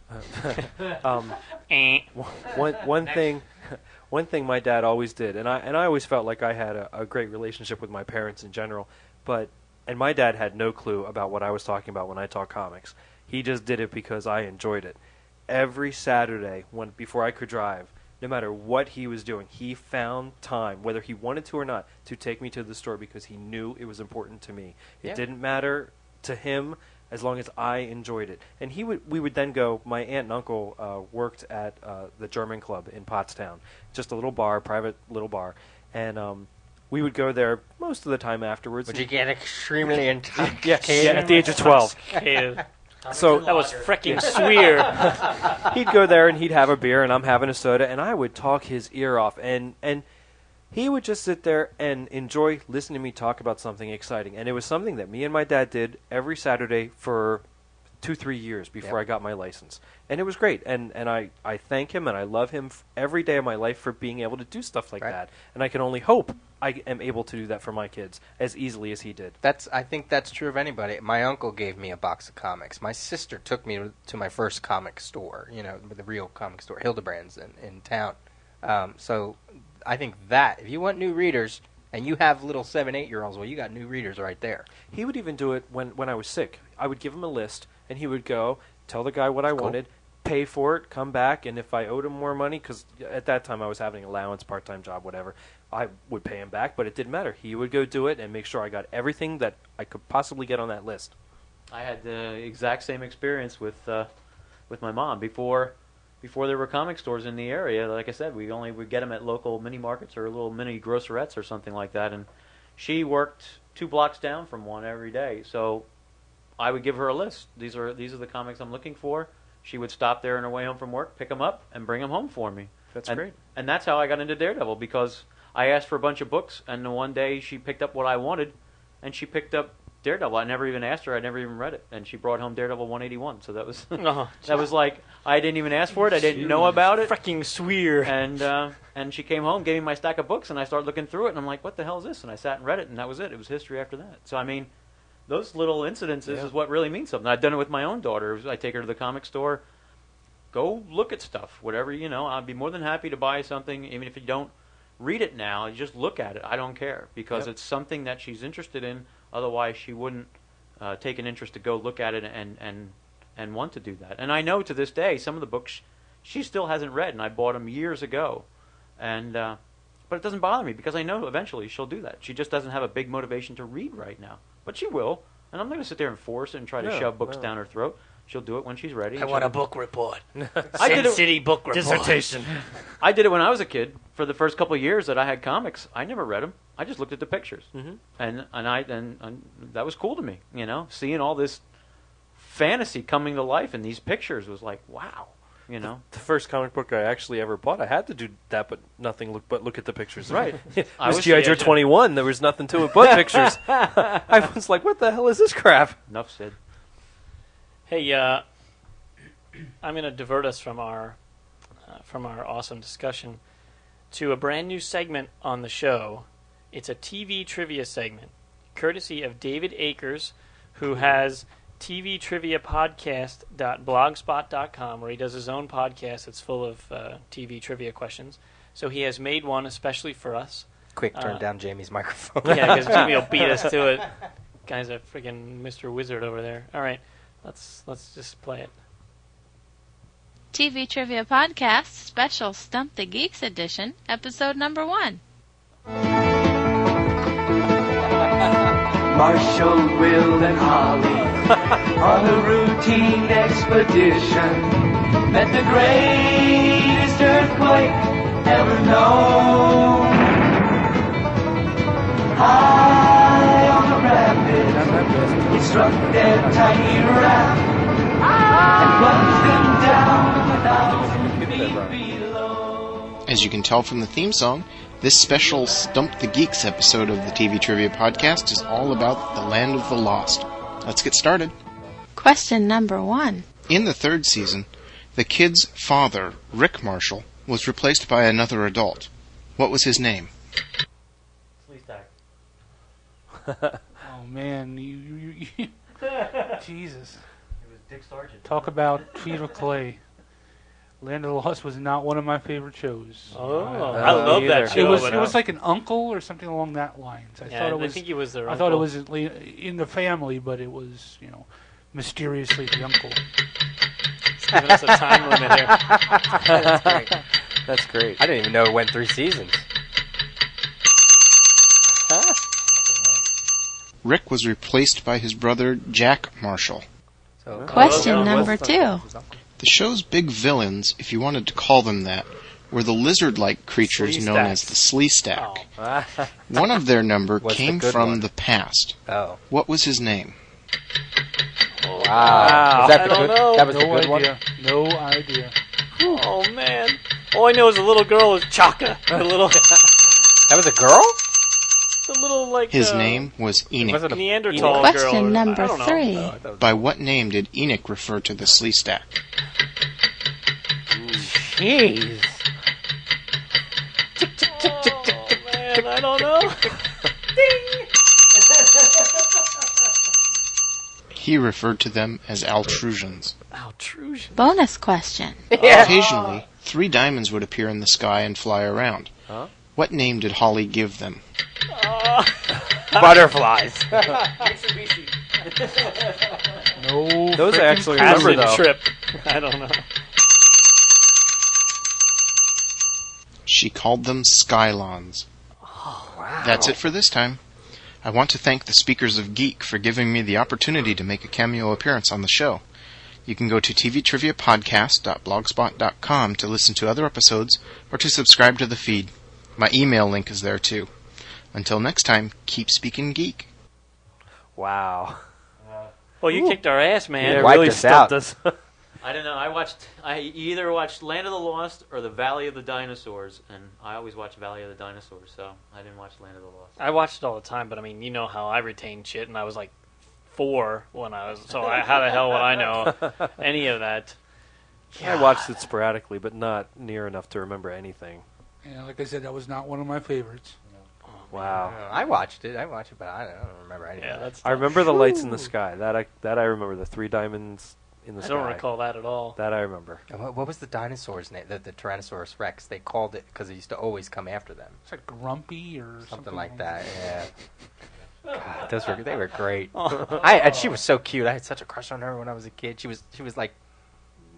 One thing my dad always did, and I always felt like I had a great relationship with my parents in general, and my dad had no clue about what I was talking about when I talk comics. He just did it because I enjoyed it. Every Saturday, before I could drive, no matter what he was doing, he found time, whether he wanted to or not, to take me to the store because he knew it was important to me. It didn't matter to him as long as I enjoyed it. And we would then go. My aunt and uncle worked at the German Club in Pottstown, just a little bar, private little bar, and we would go there most of the time afterwards. Would you get extremely intoxicated? Yeah, at the age of 12. So that was frickin' swear. He'd go there and he'd have a beer and I'm having a soda and I would talk his ear off and he would just sit there and enjoy listening to me talk about something exciting. And it was something that me and my dad did every Saturday for 2-3 years before I got my license. And it was great. And I thank him and I love him every day of my life for being able to do stuff like that. And I can only hope I am able to do that for my kids as easily as he did. I think that's true of anybody. My uncle gave me a box of comics. My sister took me to my first comic store, the real comic store, Hildebrand's in town. So I think that if you want new readers and you have little 7-8-year-olds, well, you got new readers right there. He would even do it when I was sick. I would give him a list and he would go, tell the guy what I wanted, pay for it, come back, and if I owed him more money, because at that time I was having an allowance, part-time job, whatever, I would pay him back, but it didn't matter. He would go do it and make sure I got everything that I could possibly get on that list. I had the exact same experience with my mom. Before there were comic stores in the area, like I said, we only would get them at local mini markets or little mini grocerettes or something like that, and she worked 2 blocks down from one every day, so I would give her a list. These are the comics I'm looking for. She would stop there on her way home from work, pick them up, and bring them home for me. That's great. And that's how I got into Daredevil, because I asked for a bunch of books, and the one day she picked up what I wanted, and she picked up Daredevil. I never even asked her. I never even read it. And she brought home Daredevil 181. So that was that was like, I didn't even ask for it. I didn't know about it. Frickin' swear. And she came home, gave me my stack of books, and I started looking through it, and I'm like, what the hell is this? And I sat and read it, and that was it. It was history after that. So, I mean, those little incidences is what really means something. I've done it with my own daughter. I take her to the comic store, go look at stuff, whatever, I'd be more than happy to buy something, even if you don't read it now, you just look at it. I don't care, because it's something that she's interested in. Otherwise, she wouldn't take an interest to go look at it and want to do that. And I know to this day, some of the books she still hasn't read, and I bought them years ago. And but it doesn't bother me, because I know eventually she'll do that. She just doesn't have a big motivation to read right now. But she will. And I'm not going to sit there and force it and try to shove books down her throat. She'll do it when she's ready. I want a book report. I did it, City book report. Dissertation. I did it when I was a kid. For the first couple of years that I had comics, I never read them. I just looked at the pictures, and that was cool to me. Seeing all this fantasy coming to life in these pictures was like, wow. The first comic book I actually ever bought, I had to do that, but nothing but look at the pictures. Right. It was G.I. Joe 21. There was nothing to it but pictures. I was like, what the hell is this crap? Enough said. Hey, I'm going to divert us from our awesome discussion to a brand new segment on the show. It's a TV trivia segment, courtesy of David Akers, who has tvtriviapodcast.blogspot.com, where he does his own podcast that's full of TV trivia questions. So he has made one especially for us. Quick, turn down Jamie's microphone. Yeah, because Jimmy will beat us to it. Guy's a freaking Mr. Wizard over there. All right, let's just play it. TV Trivia Podcast, special Stump the Geeks edition, episode number 1. Marshall, Will, and Holly on a routine expedition met the greatest earthquake ever known. High on the rapids, it struck their tiny raft and plunged them down without feet below. As you can tell from the theme song, this special Stump the Geeks episode of the TV Trivia Podcast is all about the Land of the Lost. Let's get started. Question number 1. In the third season, the kid's father, Rick Marshall, was replaced by another adult. What was his name? Oh man, you Jesus! It was Dick Sargent. Talk about feet of clay. Land of the Lost was not one of my favorite shows. Oh, I love that show. It was like an uncle or something along that lines. I think he was their uncle. I thought it was in the family, but it was mysteriously the uncle. It's giving us a time limit here. That's great. That's great. I didn't even know it went 3 seasons. Rick was replaced by his brother, Jack Marshall. So, Question number 2. The show's big villains, if you wanted to call them that, were the lizard-like creatures known as the Sleestack. Oh. One of their number What's the came good from one? the past. Oh. What was his name? Wow. Was that I the don't good? know. That was the No good one. idea. No idea. Oh man! All I know is the little girl is Chaka. The little, That was a girl? the little like. His name was Enoch. wasn't a Neanderthal girl. Question number I don't know. 3. By what name did Enoch refer to the Sleestack? Jeez. Oh man, I don't know. He referred to them as Altrusians. Altrusion. Bonus question. Occasionally, 3 diamonds would appear in the sky and fly around. Huh? What name did Holly give them? Butterflies. No. Those I frickin' actually clue. remember, Acid though. trip. I don't know. She called them Skylons. Wow. That's it for this time. I want to thank the speakers of Geek for giving me the opportunity to make a cameo appearance on the show. You can go to tvtriviapodcast.blogspot.com to listen to other episodes or to subscribe to the feed. My email link is there too. Until next time, keep speaking geek. Wow. Well, you kicked our ass, man. Yeah, it Wiped really us stumped out. us. I don't know. I either watched Land of the Lost or the Valley of the Dinosaurs, and I always watch Valley of the Dinosaurs, so I didn't watch Land of the Lost. I watched it all the time, but I mean, you know how I retain shit, and I was like 4 when I was. So how the hell would I know any of that? I watched it sporadically, but not near enough to remember anything. Yeah, like I said, that was not one of my favorites. Wow. I watched it, but I don't remember anything. Yeah, that's. I remember the lights in the sky. That I remember. The 3 diamonds in the I sky. don't recall that at all. That I remember. What was the dinosaur's name? The Tyrannosaurus Rex. They called it because it used to always come after them. It's like Grumpy or Something like that. Yeah. God, they were great. And she was so cute. I had such a crush on her when I was a kid. She was like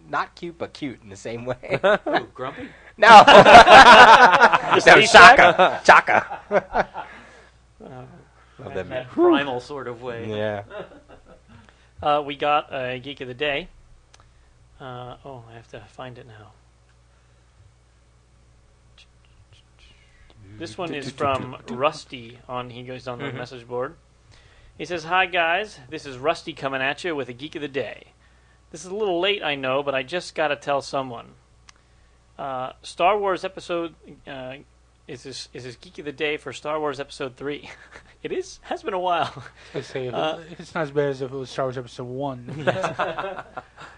not cute but cute in the same way. Ooh, Grumpy? No. No, Chaka. Love In that that primal sort of way. Yeah. We got a Geek of the Day. I have to find it now. This one is from Rusty. He goes on the message board. He says, "Hi guys, this is Rusty coming at you with a Geek of the Day. This is a little late, I know, but I just got to tell someone. Star Wars episode is this Geek of the Day for Star Wars Episode 3. It is? Has been a while. Let's say it's not as bad as if it was Star Wars Episode 1.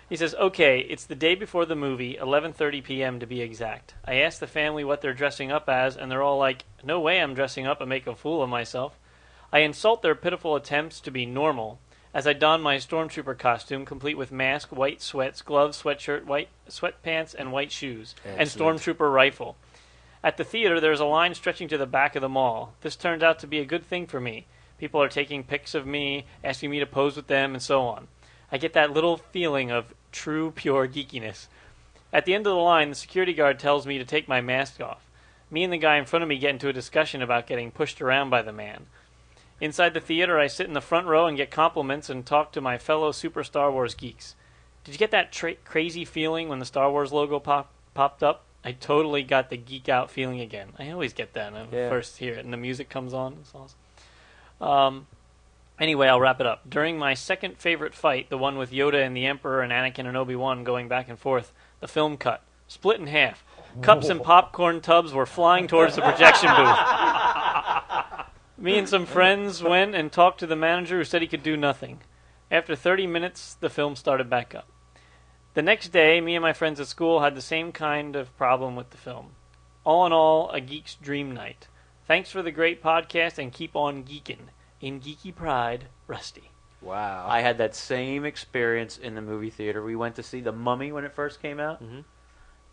He says, okay, it's the day before the movie, 11:30 p.m. to be exact. I asked the family what they're dressing up as, and they're all like, no way I'm dressing up and make a fool of myself. I insult their pitiful attempts to be normal, as I donned my stormtrooper costume, complete with mask, white sweats, gloves, sweatshirt, white sweatpants, and white shoes, and stormtrooper rifle. At the theater, there's a line stretching to the back of the mall. This turns out to be a good thing for me. People are taking pics of me, asking me to pose with them, and so on. I get that little feeling of true, pure geekiness. At the end of the line, the security guard tells me to take my mask off. Me and the guy in front of me get into a discussion about getting pushed around by the man. Inside the theater, I sit in the front row and get compliments and talk to my fellow Super Star Wars geeks. Did you get that crazy feeling when the Star Wars logo popped up? I totally got the geek out feeling again. I always get that when I first hear it, and the music comes on. It's awesome. Anyway, I'll wrap it up. During my second favorite fight, the one with Yoda and the Emperor and Anakin and Obi-Wan going back and forth, the film cut. Split in half. Cups and popcorn tubs were flying towards the projection booth. Me and some friends went and talked to the manager who said he could do nothing. After 30 minutes, the film started back up. The next day, me and my friends at school had the same kind of problem with the film. All in all, a geek's dream night. Thanks for the great podcast and keep on geeking. In geeky pride, Rusty. Wow. I had that same experience in the movie theater. We went to see The Mummy when it first came out. Mm-hmm.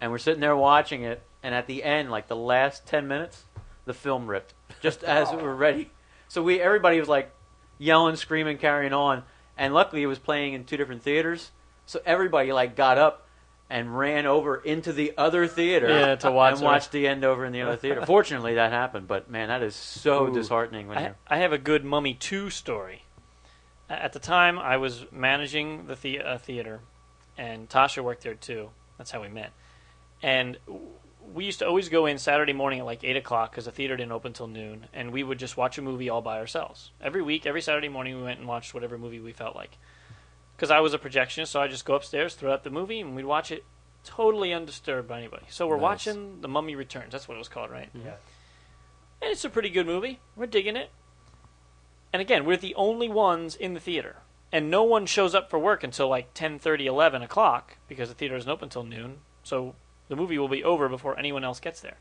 And we're sitting there watching it, and at the end, like the last 10 minutes, the film ripped. Just as we were ready. So everybody was like yelling, screaming, carrying on. And luckily it was playing in two different theaters. So everybody like got up and ran over into the other theater to watch and watched the end over in the other theater. Fortunately, that happened, but man, that is so disheartening. I have a good Mummy 2 story. At the time, I was managing the theater, and Tasha worked there too. That's how we met. And we used to always go in Saturday morning at like 8 o'clock because the theater didn't open till noon, and we would just watch a movie all by ourselves. Every week, every Saturday morning, we went and watched whatever movie we felt like. Because I was a projectionist, so I just go upstairs, throw out the movie, and we'd watch it totally undisturbed by anybody. So we're watching The Mummy Returns. That's what it was called, right? Yeah. And it's a pretty good movie. We're digging it. And again, we're the only ones in the theater. And no one shows up for work until like 10:30, 11 o'clock, because the theater isn't open until noon. So the movie will be over before anyone else gets there.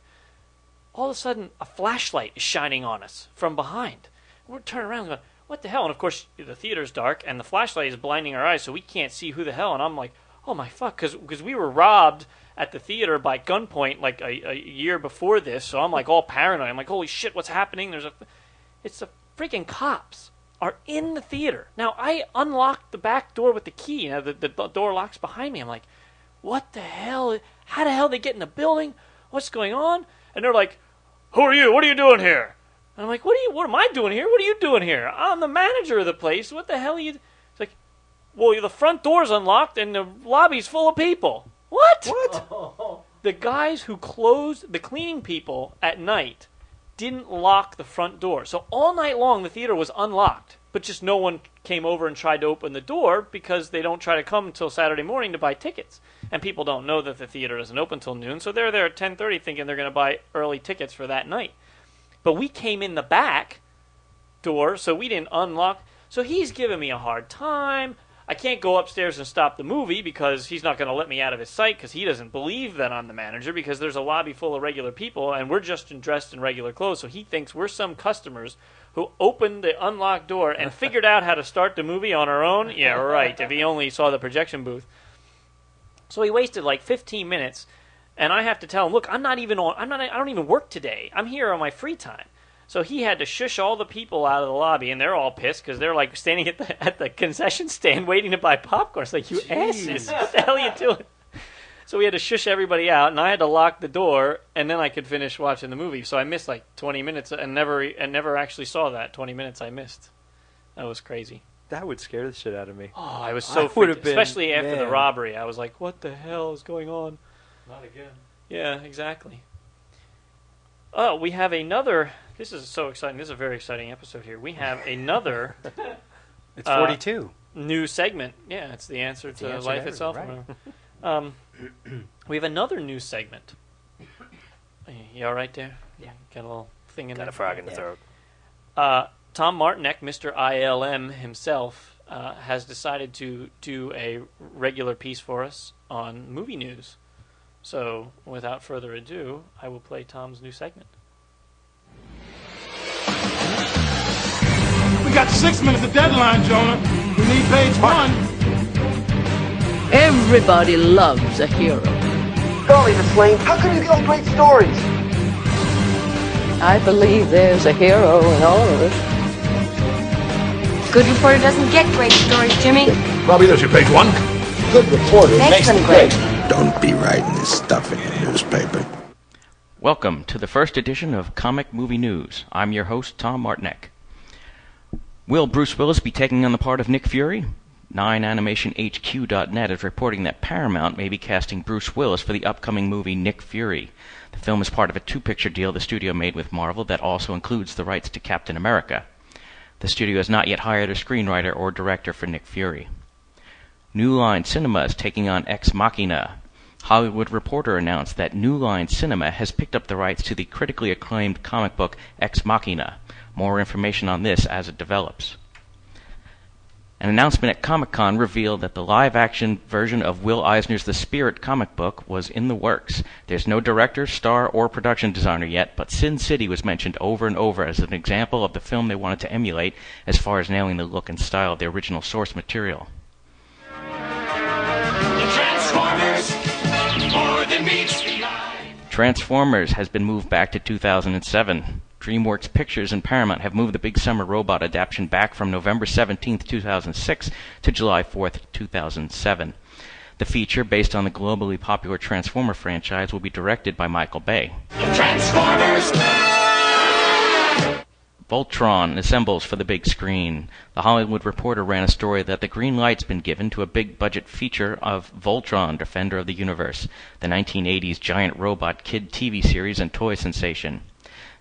All of a sudden, a flashlight is shining on us from behind. We're turning around and going, what the hell? And of course, the theater's dark, and the flashlight is blinding our eyes, so we can't see who the hell. And I'm like, oh my fuck, because we were robbed at the theater by gunpoint like a year before this. So I'm like all paranoid. I'm like, holy shit, what's happening? It's the freaking cops are in the theater. Now I unlocked the back door with the key. You know, the door locks behind me. I'm like, what the hell? How the hell did they get in the building? What's going on? And they're like, who are you? What are you doing here? And I'm like, what am I doing here? What are you doing here? I'm the manager of the place. What the hell are you? It's like, well, the front door's unlocked and the lobby's full of people. What? What? The guys who closed, the cleaning people at night, didn't lock the front door. So all night long, the theater was unlocked. But just no one came over and tried to open the door because they don't try to come until Saturday morning to buy tickets. And people don't know that the theater isn't open until noon. So they're there at 10:30 thinking they're going to buy early tickets for that night. But we came in the back door, so we didn't unlock. So he's giving me a hard time. I can't go upstairs and stop the movie because he's not going to let me out of his sight because he doesn't believe that I'm the manager because there's a lobby full of regular people and we're just dressed in regular clothes. So he thinks we're some customers who opened the unlocked door and figured out how to start the movie on our own. Yeah, right. If he only saw the projection booth. So he wasted like 15 minutes. And I have to tell him, look, I don't even work today. I'm here on my free time. So he had to shush all the people out of the lobby, and they're all pissed because they're like standing at the concession stand waiting to buy popcorn. It's like, you asses, what the hell are you doing? So we had to shush everybody out, and I had to lock the door, and then I could finish watching the movie. So I missed like 20 minutes and never actually saw that 20 minutes I missed. That was crazy. That would scare the shit out of me. Oh, I was so freaked, especially after the robbery. I was like, what the hell is going on? Not again. Yeah, exactly. Oh, we have another. This is so exciting. This is a very exciting episode here. We have another. It's 42. New segment. Yeah, it's the answer to life itself. Right. We have another new segment. You all right there? Yeah. Got a little thing in there. Got a frog in the throat. Tom Martinek, Mr. ILM himself, has decided to do a regular piece for us on movie news. So, without further ado, I will play Tom's new segment. We got 6 minutes of deadline, Jonah. We need page 1. Everybody loves a hero. Golly, Miss Lane, how come you tell great stories? I believe there's a hero in all of us. Good reporter doesn't get great stories, Jimmy. Robbie, there's your page 1. Good reporter makes them great. Don't be writing this stuff in the newspaper. Welcome to the first edition of Comic Movie News. I'm your host, Tom Martinek. Will Bruce Willis be taking on the part of Nick Fury? 9animationhq.net is reporting that Paramount may be casting Bruce Willis for the upcoming movie Nick Fury. The film is part of a 2-picture deal the studio made with Marvel that also includes the rights to Captain America. The studio has not yet hired a screenwriter or director for Nick Fury. New Line Cinema is taking on Ex Machina. Hollywood Reporter announced that New Line Cinema has picked up the rights to the critically acclaimed comic book Ex Machina. More information on this as it develops. An announcement at Comic-Con revealed that the live-action version of Will Eisner's The Spirit comic book was in the works. There's no director, star, or production designer yet, but Sin City was mentioned over and over as an example of the film they wanted to emulate as far as nailing the look and style of the original source material. Transformers has been moved back to 2007. DreamWorks Pictures and Paramount have moved the Big Summer Robot adaptation back from November 17, 2006 to July 4, 2007. The feature, based on the globally popular Transformer franchise, will be directed by Michael Bay. Transformers! Voltron assembles for the big screen. The Hollywood Reporter ran a story that the green light's been given to a big-budget feature of Voltron, Defender of the Universe, the 1980s giant robot kid TV series and toy sensation.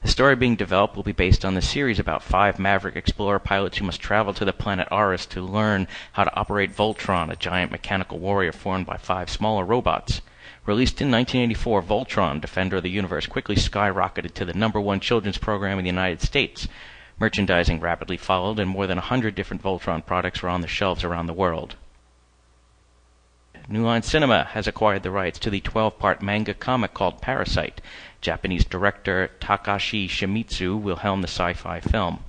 The story being developed will be based on the series about 5 Maverick Explorer pilots who must travel to the planet Aris to learn how to operate Voltron, a giant mechanical warrior formed by 5 smaller robots. Released in 1984, Voltron, Defender of the Universe, quickly skyrocketed to the #1 children's program in the United States. Merchandising rapidly followed, and more than 100 different Voltron products were on the shelves around the world. New Line Cinema has acquired the rights to the 12-part manga comic called Parasite. Japanese director Takashi Shimizu will helm the sci-fi film.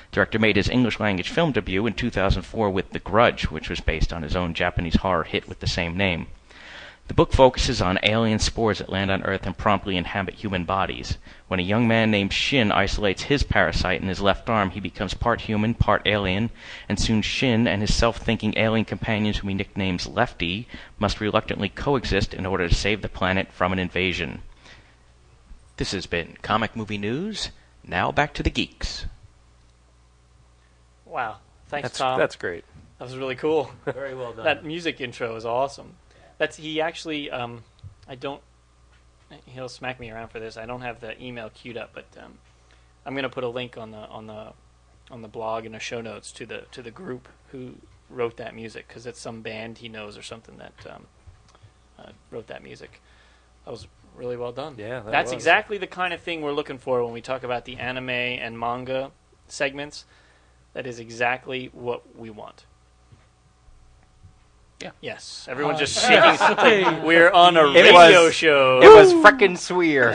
The director made his English-language film debut in 2004 with The Grudge, which was based on his own Japanese horror hit with the same name. The book focuses on alien spores that land on Earth and promptly inhabit human bodies. When a young man named Shin isolates his parasite in his left arm, he becomes part human, part alien, and soon Shin and his self-thinking alien companions, whom he nicknames Lefty, must reluctantly coexist in order to save the planet from an invasion. This has been Comic Movie News. Now back to the geeks. Wow. Thanks, Tom. That's great. That was really cool. Very well done. That music intro is awesome. He actually, he'll smack me around for this. I don't have the email queued up, but I'm going to put a link on the blog and the show notes to the group who wrote that music, because it's some band he knows or something that wrote that music. That was really well done. Yeah, that's exactly the kind of thing we're looking for when we talk about the anime and manga segments. That is exactly what we want. Yeah. Yes. Everyone's just shaking. Like we're on a radio show. It was frickin' sweer.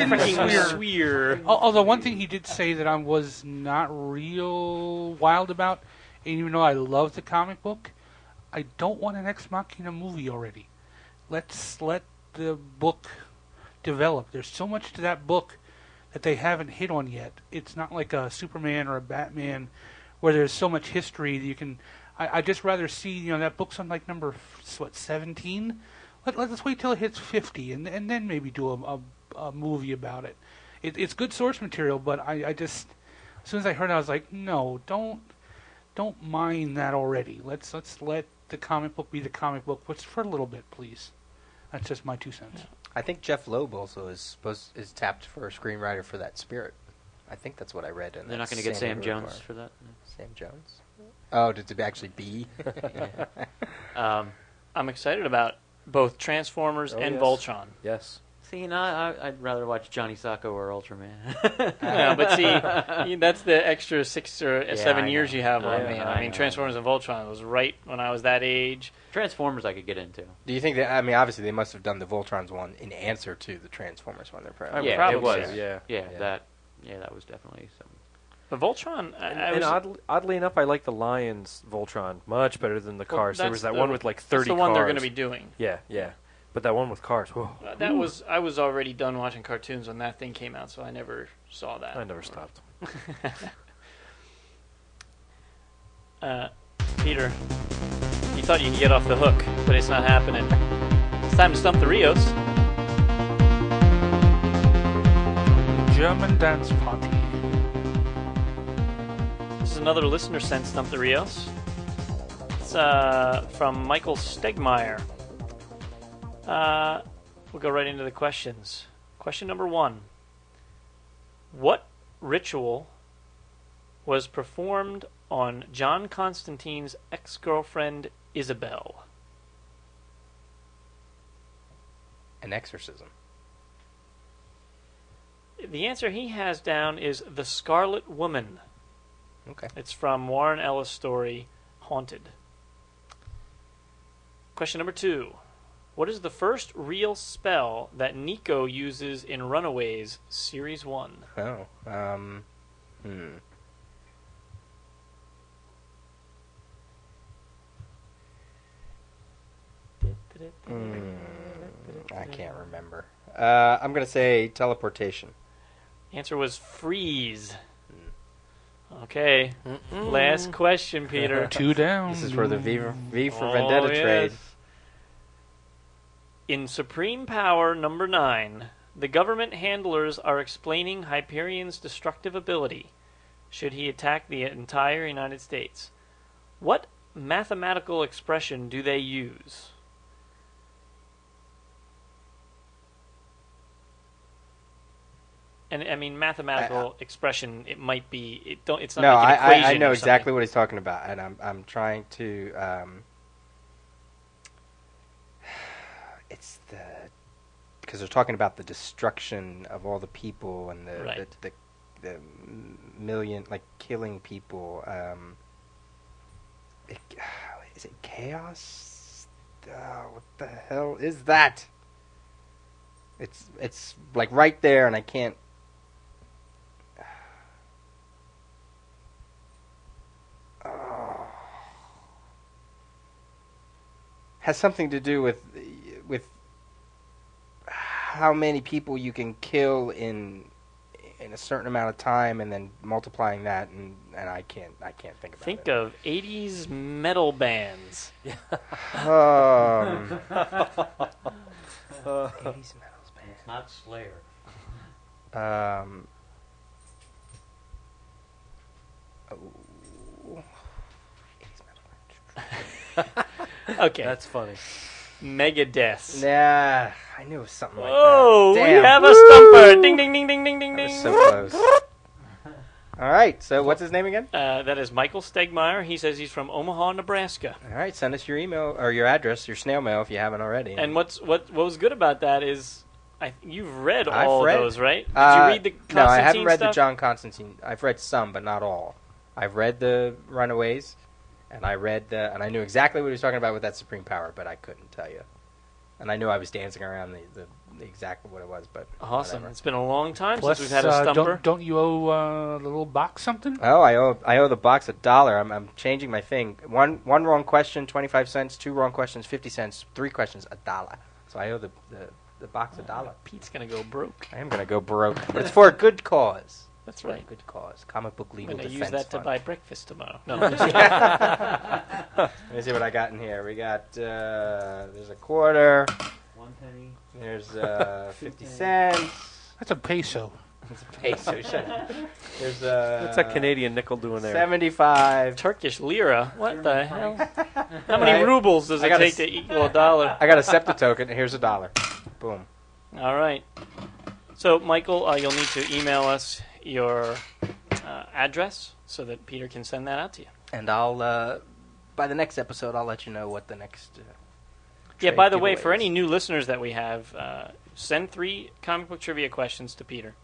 Sweer. Although one thing he did say that I was not real wild about, and even though I love the comic book, I don't want an Ex Machina movie already. Let's let the book develop. There's so much to that book that they haven't hit on yet. It's not like a Superman or a Batman where there's so much history that you can... I just rather see, that book's on like number 17. Let's wait till it hits 50, and then maybe do a movie about it. It's good source material, but I just, as soon as I heard it, I was like, no, don't mind that already. Let's let the comic book be the comic book, but for a little bit, please. That's just my 2 cents. I think Jeff Loeb also is tapped for a screenwriter for that Spirit. I think that's what I read. They're not going to get Sam Jones for that. Sam Jones. Oh, did it actually be? I'm excited about both Transformers and yes. Voltron. Yes. See, I'd rather watch Johnny Sacco or Ultraman. Yeah, but see, that's the extra 6 or 7 years you have on me. I mean, know. Transformers and Voltron was right when I was that age. Transformers I could get into. Do you think that? I mean, obviously they must have done the Voltrons one in answer to the Transformers one. They're probably Yeah, probably it was. so. Yeah, that was definitely some. But Voltron, oddly enough, I like the Lions Voltron much better than the Cars. There was that one with like 30 that's the cars. one they're going to be doing. Yeah. But that one with cars. Whoa. I was already done watching cartoons when that thing came out, so I never saw that. I never stopped. Peter, you thought you could get off the hook, but it's not happening. It's time to stump the Rios. German dance party. This is another listener sent Stump the Rios. It's from Michael Stegmeyer. We'll go right into the questions. Question number 1. What ritual was performed on John Constantine's ex-girlfriend Isabel? An exorcism. The answer he has down is The Scarlet Woman. Okay. It's from Warren Ellis' story, Haunted. Question number 2. What is the first real spell that Nico uses in Runaways Series 1? Oh, I can't remember. I'm going to say teleportation. Answer was freeze. Okay. Last question, Peter. 2 down. This is for the V for Vendetta trade. In Supreme Power number 9, the government handlers are explaining Hyperion's destructive ability should he attack the entire United States. What mathematical expression do they use? And I mean, mathematical expression. It might be. It's not. No, like an equation I know or exactly something. what he's talking about, and I'm trying to. It's because they're talking about the destruction of all the people and the million, like, killing people. Is it chaos? What the hell is that? It's like right there, and I can't. Has something to do with how many people you can kill in a certain amount of time, and then multiplying that, and I can't think about it. Think of 80s metal bands. 80s metals band. It's not Slayer. Okay. That's funny. Megadeth. Yeah, I knew it was something like Oh, that. we Damn. have a stumper. Ding, ding, ding, ding, ding, ding, That ding. was so close. All right, so what's his name again? That is Michael Stegmeyer. He says he's from Omaha, Nebraska. All right, send us your email or your address, your snail mail if you haven't already. And what was good about that is you've read I've all read, those, right? Did you read the Constantine No, I haven't read stuff? the John Constantine. I've read some, but not all. I've read the Runaways, and I I knew exactly what he was talking about with that Supreme Power, but I couldn't tell you. And I knew I was dancing around the exactly what it was, but awesome. whatever. It's been a long time Plus, since we've had a stumper. Don't you owe the little box something? Oh, I owe the box $1. I'm changing my thing. One wrong question, 25 cents. 2 wrong questions, 50 cents. 3 questions, $1. So I owe the box $1. Pete's gonna go broke. I am gonna go broke, but it's for a good cause. That's For a right. good cause. Comic book legal I'm gonna defense use that fund. to buy breakfast tomorrow. No. Let me see what I got in here. We got there's a quarter. 1 penny. There's 50 cents. That's a peso. It's a peso. Shut up. There's What's that Canadian nickel doing there? 75. Turkish lira. What the hell? How many rubles does it take to equal $1? I got a SEPTA token. Here's $1. Boom. All right. So, Michael, you'll need to email us your address so that Peter can send that out to you. And I'll by the next episode, I'll let you know what the next. Yeah, by the way, giveaway for is. any new listeners that we have, send 3 comic book trivia questions to Peter.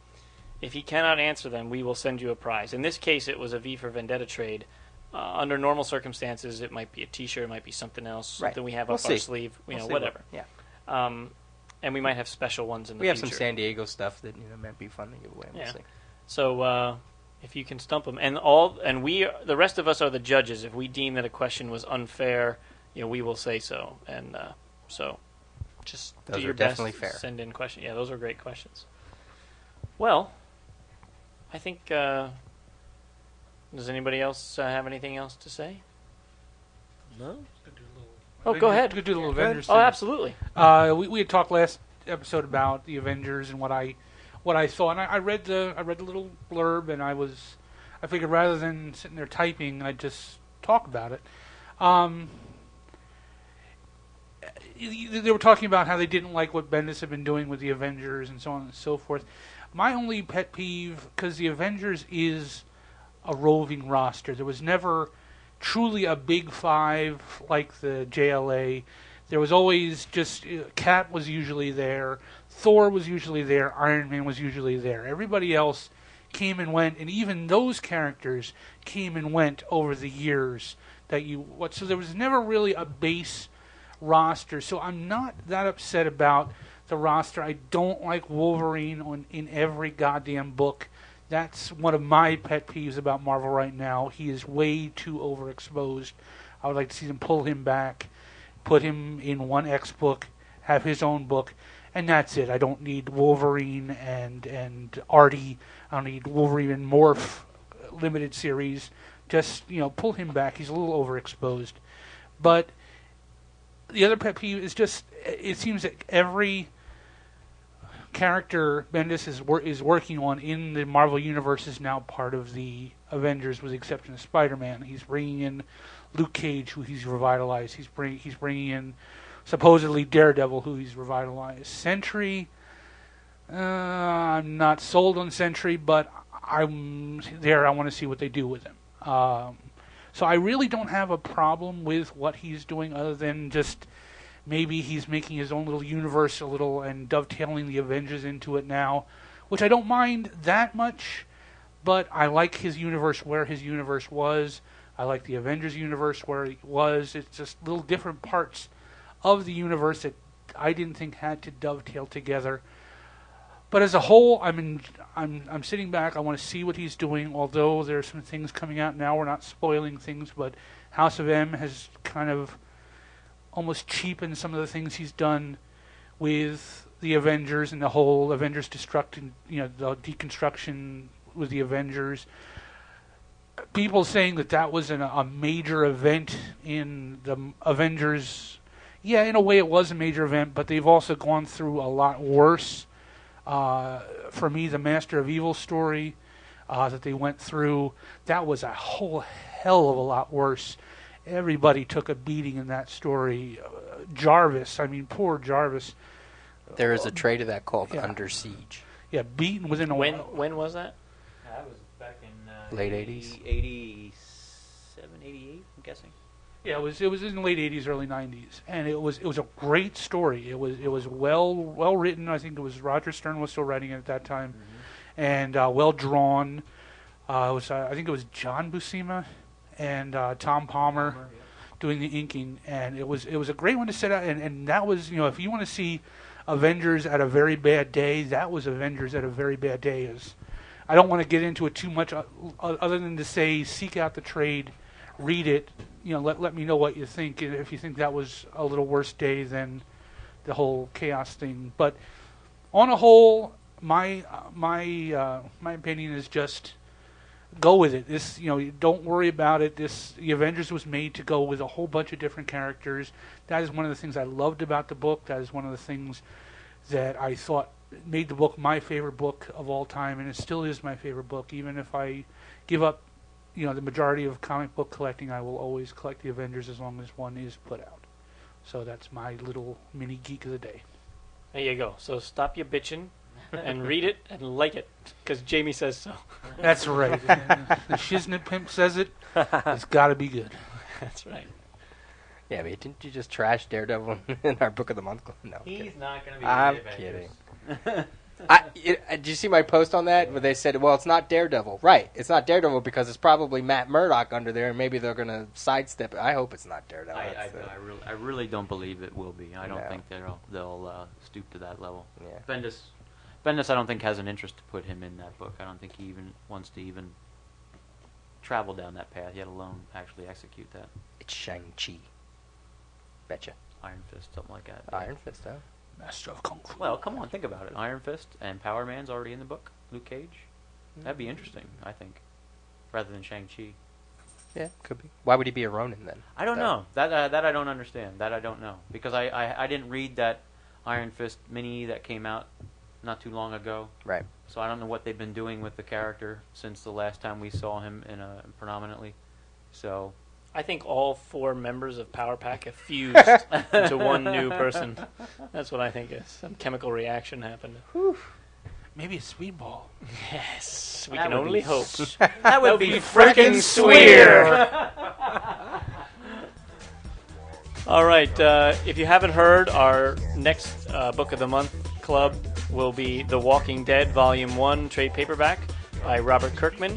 If he cannot answer them, we will send you a prize. In this case, it was a V for Vendetta trade. Under normal circumstances, it might be a T-shirt, it might be something else, something we have We'll up our see. sleeve, We'll see whatever. Yeah. And we might have special ones in the We have future. some San Diego stuff that might be fun to give away. We'll see. So, If you can stump them, and the rest of us are the judges. If we deem that a question was unfair, we will say so. And so, just those do your are best. Definitely fair. Send in questions. Yeah, those are great questions. Well, I think. Does anybody else have anything else to say? No. Go ahead. We could do a little Avengers. Oh, absolutely. We had talked last episode about the Avengers and what I thought, and I read the little blurb, and I figured rather than sitting there typing, I'd just talk about it. They were talking about how they didn't like what Bendis had been doing with the Avengers and so on and so forth. My only pet peeve, because the Avengers is a roving roster. There was never truly a big five like the JLA. There was always just Cap was usually there, Thor was usually there, Iron Man was usually there. Everybody else came and went, and even those characters came and went over the years so there was never really a base roster. So I'm not that upset about the roster. I don't like Wolverine in every goddamn book. That's one of my pet peeves about Marvel right now. He is way too overexposed. I would like to see them pull him back, put him in one X book, have his own book, and that's it. I don't need Wolverine and Artie. I don't need Wolverine and Morph limited series. Just, pull him back. He's a little overexposed. But the other pet peeve is just, it seems that every character Bendis is working on in the Marvel Universe is now part of the Avengers, with the exception of Spider-Man. He's bringing in Luke Cage, who he's revitalized. He's bringing in supposedly Daredevil, who he's revitalized. Sentry, I'm not sold on Sentry, but I'm there. I want to see what they do with him. So I really don't have a problem with what he's doing, other than just maybe he's making his own little universe a little and dovetailing the Avengers into it now, which I don't mind that much, but I like his universe where his universe was. I like the Avengers universe where it was. It's just little different parts of the universe that I didn't think had to dovetail together. But as a whole, I'm sitting back. I want to see what he's doing, although there are some things coming out now. We're not spoiling things, but House of M has kind of almost cheapened some of the things he's done with the Avengers and the whole Avengers destruction, the deconstruction with the Avengers. People saying that was a major event in the Avengers. Yeah, in a way it was a major event, but they've also gone through a lot worse. For me, the Master of Evil story that they went through, that was a whole hell of a lot worse. Everybody took a beating in that story. Jarvis, poor Jarvis. There is a trade of that called Under Siege. Yeah, beaten within a while. When was that? That was back in late 80s. 87, 88, I'm guessing. Yeah, it was in the late 80s, early 90s, and it was a great story. It was well written. I think it was Roger Stern was still writing it at that time, and well drawn. I think it was John Buscema and Tom Palmer doing the inking, and it was a great one to set out. And that was, if you want to see Avengers at a very bad day, that was Avengers at a very bad day. I don't want to get into it too much, other than to say seek out the trade, read it. Let me know what you think, if you think that was a little worse day than the whole chaos thing. But on a whole, my opinion is just go with it. This, don't worry about it. The Avengers was made to go with a whole bunch of different characters. That is one of the things I loved about the book. That is one of the things that I thought made the book my favorite book of all time, and it still is my favorite book. Even if I give up the majority of comic book collecting, I will always collect the Avengers as long as one is put out. So that's my little mini geek of the day. There you go. So stop your bitching and read it and like it, because Jamie says so. That's right. The Shiznit Pimp says it. It's got to be good. That's right. Yeah, but didn't you just trash Daredevil in our Book of the Month? No, he's not going to be. I'm kidding. Did you see my post on that where they said, well, it's not Daredevil? Right, it's not Daredevil because it's probably Matt Murdock under there, and maybe they're going to sidestep it. I hope it's not Daredevil. I really don't believe it will be. I don't think they'll stoop to that level. Yeah. Bendis, I don't think has an interest to put him in that book. I don't think he even wants to even travel down that path, yet alone actually execute that. It's Shang-Chi. Betcha. Iron Fist, something like that. Iron Fist, huh? Master of Kung Fu. Well, come on, think about it. Iron Fist and Power Man's already in the book. Luke Cage. That'd be interesting, I think, rather than Shang-Chi. Yeah, could be. Why would he be a Ronin then? I don't know. That I don't understand. That I don't know. Because I didn't read that Iron Fist mini that came out not too long ago. Right. So I don't know what they've been doing with the character since the last time we saw him predominantly. So I think all 4 members of Power Pack have fused into one new person. That's what I think is. Some chemical reaction happened. Whew. Maybe a speedball. Yes, we can only hope. That would be frickin' swear. All right, if you haven't heard, our next Book of the Month club will be The Walking Dead Volume 1 trade paperback by Robert Kirkman.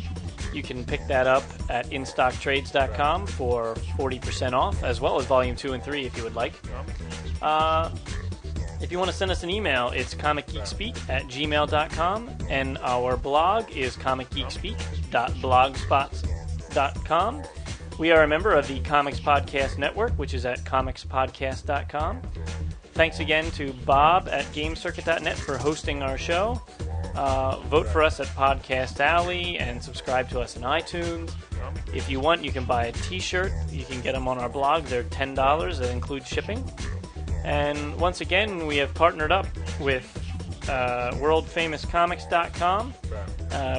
You can pick that up at instocktrades.com for 40% off, as well as Volume 2 and 3 if you would like. If you want to send us an email, it's comicgeekspeak@gmail.com, and our blog is comicgeekspeak.blogspot.com. We are a member of the Comics Podcast Network, which is at comicspodcast.com. Thanks again to Bob at GameCircuit.net for hosting our show. Vote for us at Podcast Alley and subscribe to us in iTunes. If you want, you can buy a t-shirt. You can get them on our blog. They're $10. That includes shipping. And once again, we have partnered up with worldfamouscomics.com,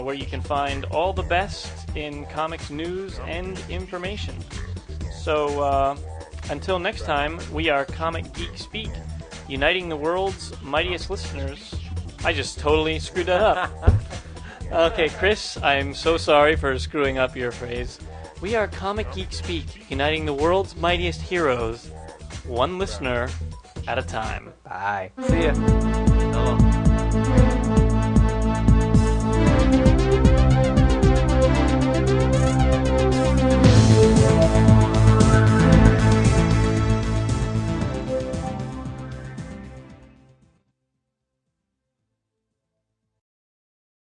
where you can find all the best in comics news and information. So until next time, we are Comic Geek Speak, uniting the world's mightiest listeners. I just totally screwed that up. Okay, Chris, I'm so sorry for screwing up your phrase. We are Comic Geek Speak, uniting the world's mightiest heroes, one listener at a time. Bye. See ya.